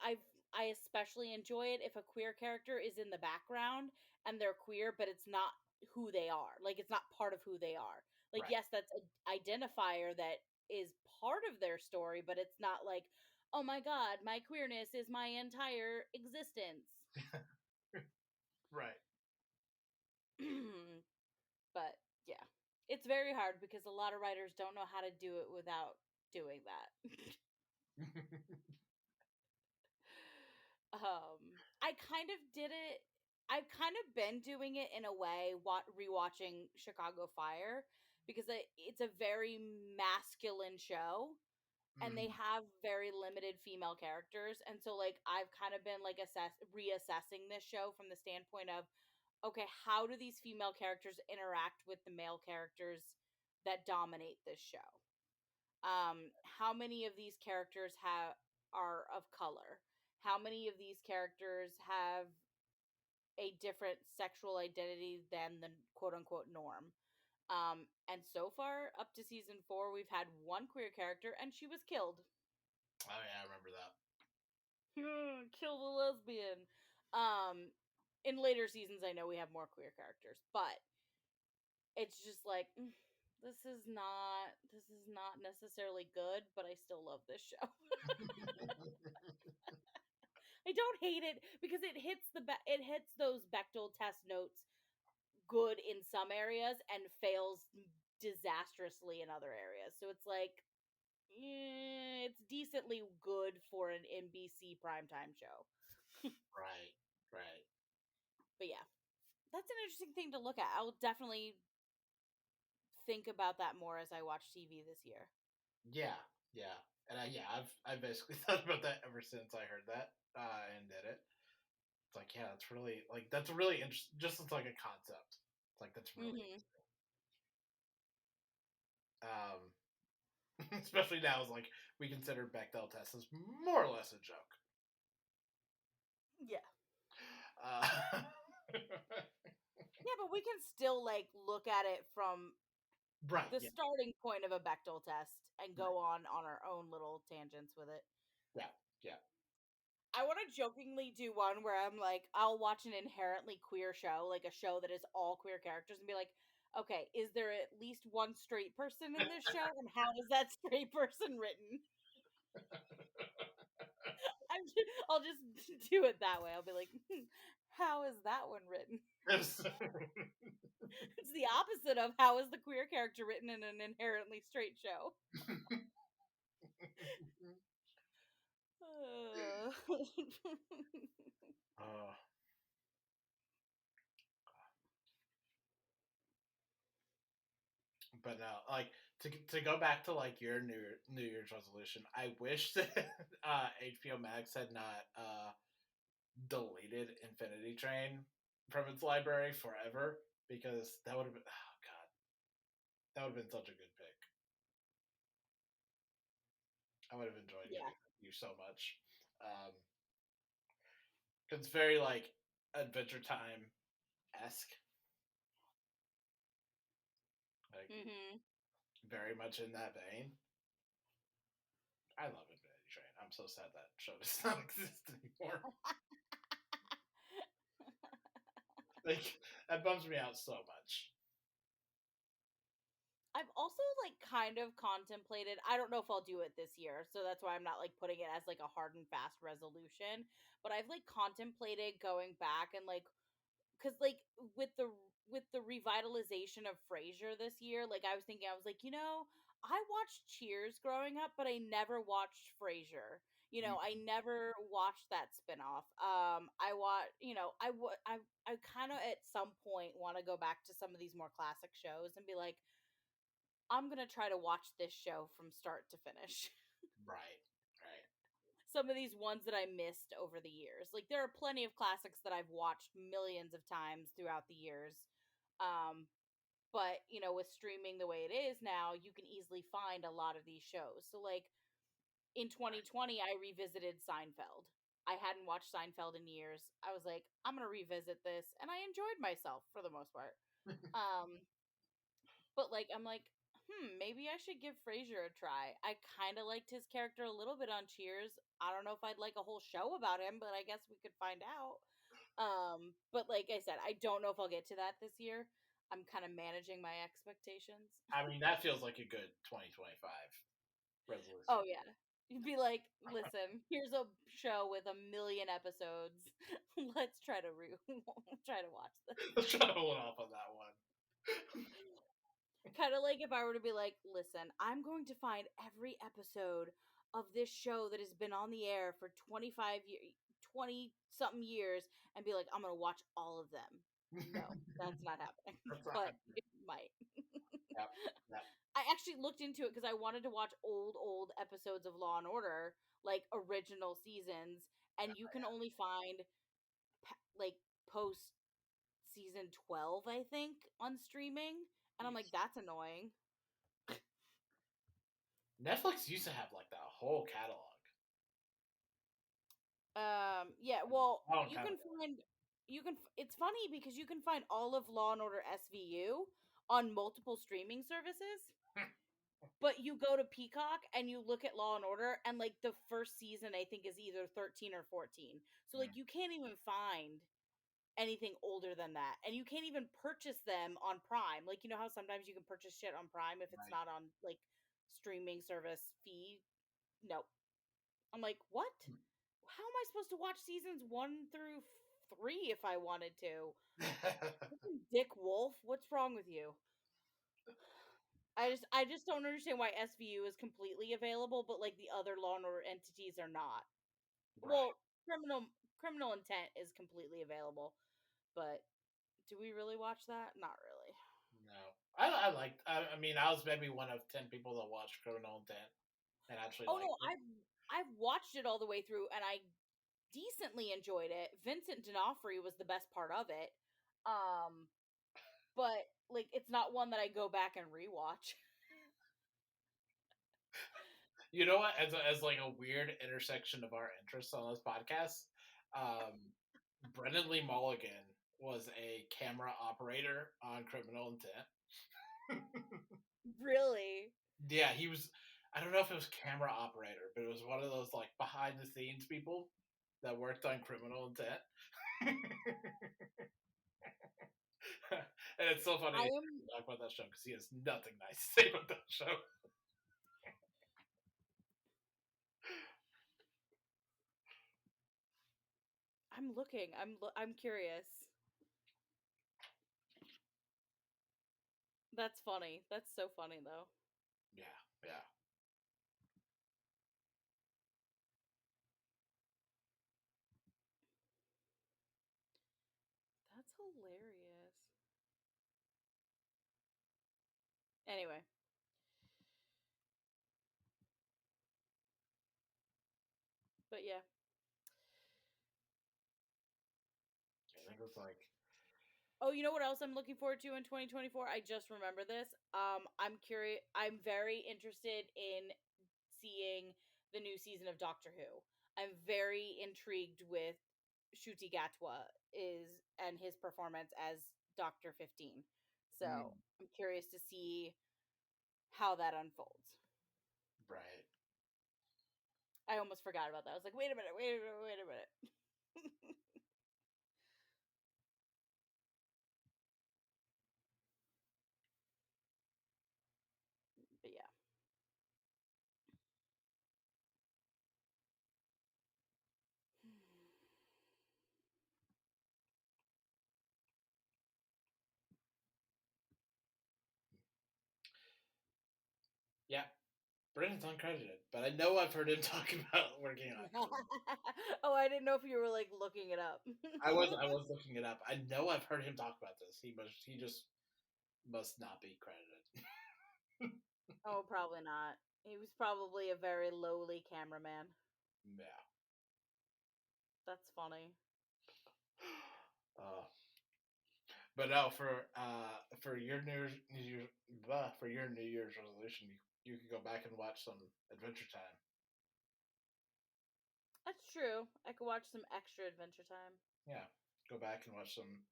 especially enjoy it if a queer character is in the background and they're queer, but it's not who they are. Like it's not part of who they are. Like Right. yes, that's an identifier that is part of their story, but it's not like, oh my god, my queerness is my entire existence. Right. But yeah, it's very hard because a lot of writers don't know how to do it without doing that. I kind of did it. I've kind of been doing it in a way, rewatching Chicago Fire because it's a very masculine show and they Mm, have very limited female characters, and so like I've kind of been like reassessing this show from the standpoint of, okay, how do these female characters interact with the male characters that dominate this show? How many of these characters are of color? How many of these characters have a different sexual identity than the quote unquote norm? And so far, up to season 4, we've had one queer character, and she was killed. oh yeah, I remember that. Kill the lesbian. Um, in later seasons, I know we have more queer characters, but it's just like this is not necessarily good, but I still love this show. I don't hate it because it hits those Bechdel test notes good in some areas and fails disastrously in other areas. So it's like it's decently good for an NBC primetime show. Right. Right. But yeah, that's an interesting thing to look at. I'll definitely think about that more as I watch TV this year. Yeah. Yeah. And yeah, I've basically thought about that ever since I heard that and did it. It's like, yeah, that's really interesting. Just as like a concept, it's like that's really Mm-hmm. interesting. Especially now, is like we consider Bechdel test as more or less a joke. Yeah. Uh, Yeah, but we can still like look at it from right. the Yeah. starting point of a Bechdel test and Right. go on our own little tangents with it. Yeah. Yeah. I want to jokingly do one where I'm like, I'll watch an inherently queer show, like a show that is all queer characters, and be like, okay, is there at least one straight person in this show, and how is that straight person written? I'll just do it that way. I'll be like, how is that one written? Yes. It's the opposite of how is the queer character written in an inherently straight show. Uh, uh, but no, like to go back to like your New Year's resolution. I wish that HBO Max had not deleted Infinity Train from its library forever, because that would have been, oh god, that would have been such a good pick. I would have enjoyed yeah. giving you so much. Um, it's very like Adventure Time esque, like Hmm. very much in that vein. I love Infinity Train. I'm so sad that show does not exist anymore. Like that bums me out so much. I've also like kind of contemplated, I don't know if I'll do it this year, so that's why I'm not like putting it as like a hard and fast resolution, but I've like contemplated going back and like cuz like with the with the revitalization of Frasier this year, like I was thinking, I was like, I watched Cheers growing up, but I never watched Frasier. I never watched that spinoff. I watch, I kind of at some point want to go back to some of these more classic shows and be like, I'm gonna try to watch this show from start to finish. Right, right. Some of these ones that I missed over the years. Like there are plenty of classics that I've watched millions of times throughout the years. Um, but with streaming the way it is now, you can easily find a lot of these shows. So like in 2020, I revisited Seinfeld. I hadn't watched Seinfeld in years. I was like, I'm gonna revisit this, and I enjoyed myself for the most part. Um, But like I'm like, maybe I should give Frasier a try. I kind of liked his character a little bit on Cheers. I don't know if I'd like a whole show about him, but I guess we could find out. But like I said, I don't know if I'll get to that this year. I'm kind of managing my expectations. I mean, that feels like a good 2025 resolution. Oh yeah. You'd be like, listen, here's a show with a million episodes. Let's try to try to watch this. Let's try to hold off on that one. Kind of like if I were to be like, listen, I'm going to find every episode of this show that has been on the air for 25 years, 20 something years, and be like, I'm going to watch all of them. No, that's not happening. That's not But happening. it might. Yep, yep. I actually looked into it because I wanted to watch old episodes of Law and Order, like original seasons, and you can only find like post season 12, I think, on streaming. And I'm like, Jeez. that's annoying. Netflix used to have like that whole catalog. Yeah, well, Long you time can ago. find it's funny because you can find all of Law and Order SVU on multiple streaming services, but you go to Peacock and you look at Law and Order and like the first season I think is either 13 or 14. So like you can't even find anything older than that. And you can't even purchase them on Prime. Like you know how sometimes you can purchase shit on Prime if it's Right. not on like streaming service fee? Nope. I'm like, what? How am I supposed to watch seasons 1 through 3 if I wanted to? Dick Wolf, what's wrong with you? I just don't understand why SVU is completely available, but like the other Law and Order entities are not. Right. Well, Criminal Intent is completely available, but do we really watch that? Not really. No. I liked. I mean, I was maybe one of 10 people that watched Criminal Intent and actually Oh no, liked it. I've watched it all the way through and I decently enjoyed it. Vincent D'Onofrio was the best part of it. Um, but like it's not one that I go back and rewatch. You know what? As like a weird intersection of our interests on this podcast, Brendan Lee Mulligan was a camera operator on Criminal Intent. Really? Yeah, he was. I don't know if it was camera operator, but it was one of those like behind the scenes people that worked on Criminal Intent. And it's so funny I to am talk about that show because he has nothing nice to say about that show. I'm looking. I'm curious. That's funny. That's so funny though. Yeah, yeah. hilarious. Anyway. But yeah. I think it was like, Oh, you know what else I'm looking forward to in 2024? I just remember this. I'm curious. I'm very interested in seeing the new season of Doctor Who. I'm very intrigued with Shuti Gatwa and his performance as Doctor 15. So I'm curious to see how that unfolds. right. I almost forgot about that. I was like, wait a minute. But yeah. Yeah. Brennan's uncredited, but I know I've heard him talk about working on it. Oh, I didn't know if you were like looking it up. I was looking it up. I know I've heard him talk about this. He just must not be credited. Oh, probably not. He was probably a very lowly cameraman. Yeah. That's funny. But no, for your for your New Year's resolution, you could go back and watch some Adventure Time. That's true. I could watch some extra Adventure Time. Yeah, go back and watch some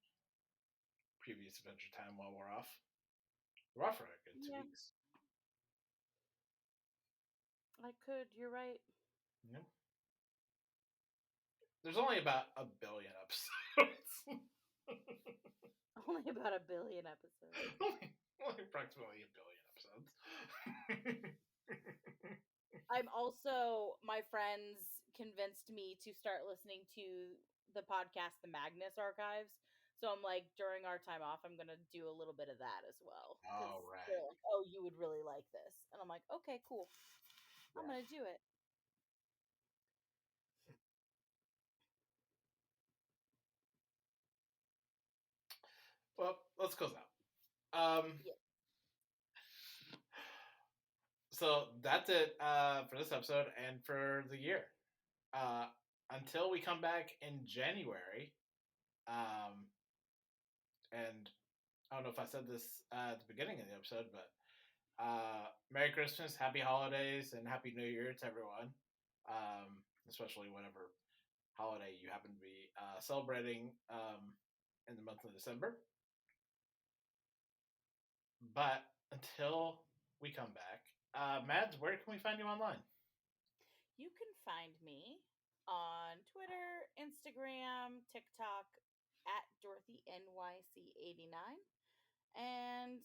previous Adventure Time while we're off. We're off for a good 2 weeks. I could. You're right. Yep. There's only about 1 billion episodes. Only about 1 billion episodes. only approximately 1 billion episodes. I'm also, my friends convinced me to start listening to the podcast, The Magnus Archives. So I'm like, during our time off, I'm going to do a little bit of that as well. All right. They're like, oh, you would really like this. And I'm like, okay, cool. Yeah. I'm going to do it. Well, let's close out. Yeah. So that's it for this episode and for the year. Until we come back in January, and I don't know if I said this at the beginning of the episode, but Merry Christmas, Happy Holidays, and Happy New Year to everyone, especially whatever holiday you happen to be celebrating in the month of December. But until we come back, Mads, where can we find you online? You can find me on Twitter, Instagram, TikTok at DorothyNYC89. And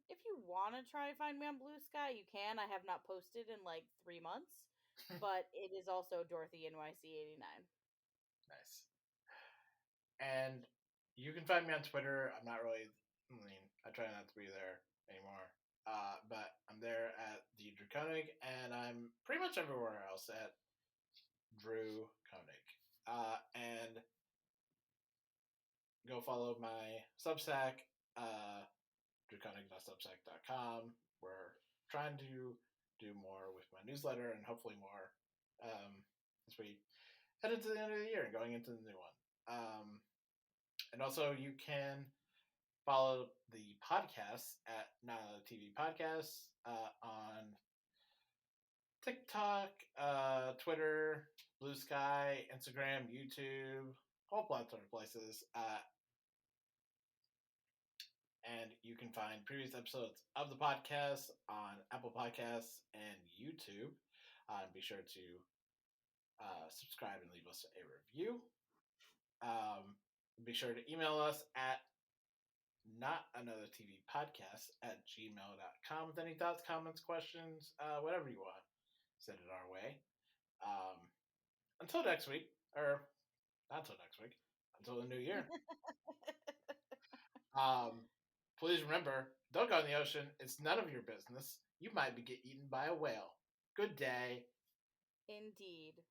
if you want to try find me on Blue Sky, you can. I have not posted in like 3 months, but it is also DorothyNYC89. Nice. And you can find me on Twitter. I'm not really, I try not to be there anymore. But I'm there at the Drew Koenig, and I'm pretty much everywhere else at Drew Koenig. And go follow my Substack, drewkoenig.substack.com. We're trying to do more with my newsletter and hopefully more as we head into the end of the year and going into the new one. And also, you can follow the podcast at Not Another TV Podcast on TikTok, Twitter, Blue Sky, Instagram, YouTube, whole plethora of places. And you can find previous episodes of the podcast on Apple Podcasts and YouTube. Be sure to subscribe and leave us a review. Be sure to email us at notanothertvpodcast@gmail.com with any thoughts, comments, questions, whatever you want. Send it our way. Until next week, or not until next week, until the new year. Please remember, don't go in the ocean. It's none of your business. You might be getting eaten by a whale. Good day. Indeed.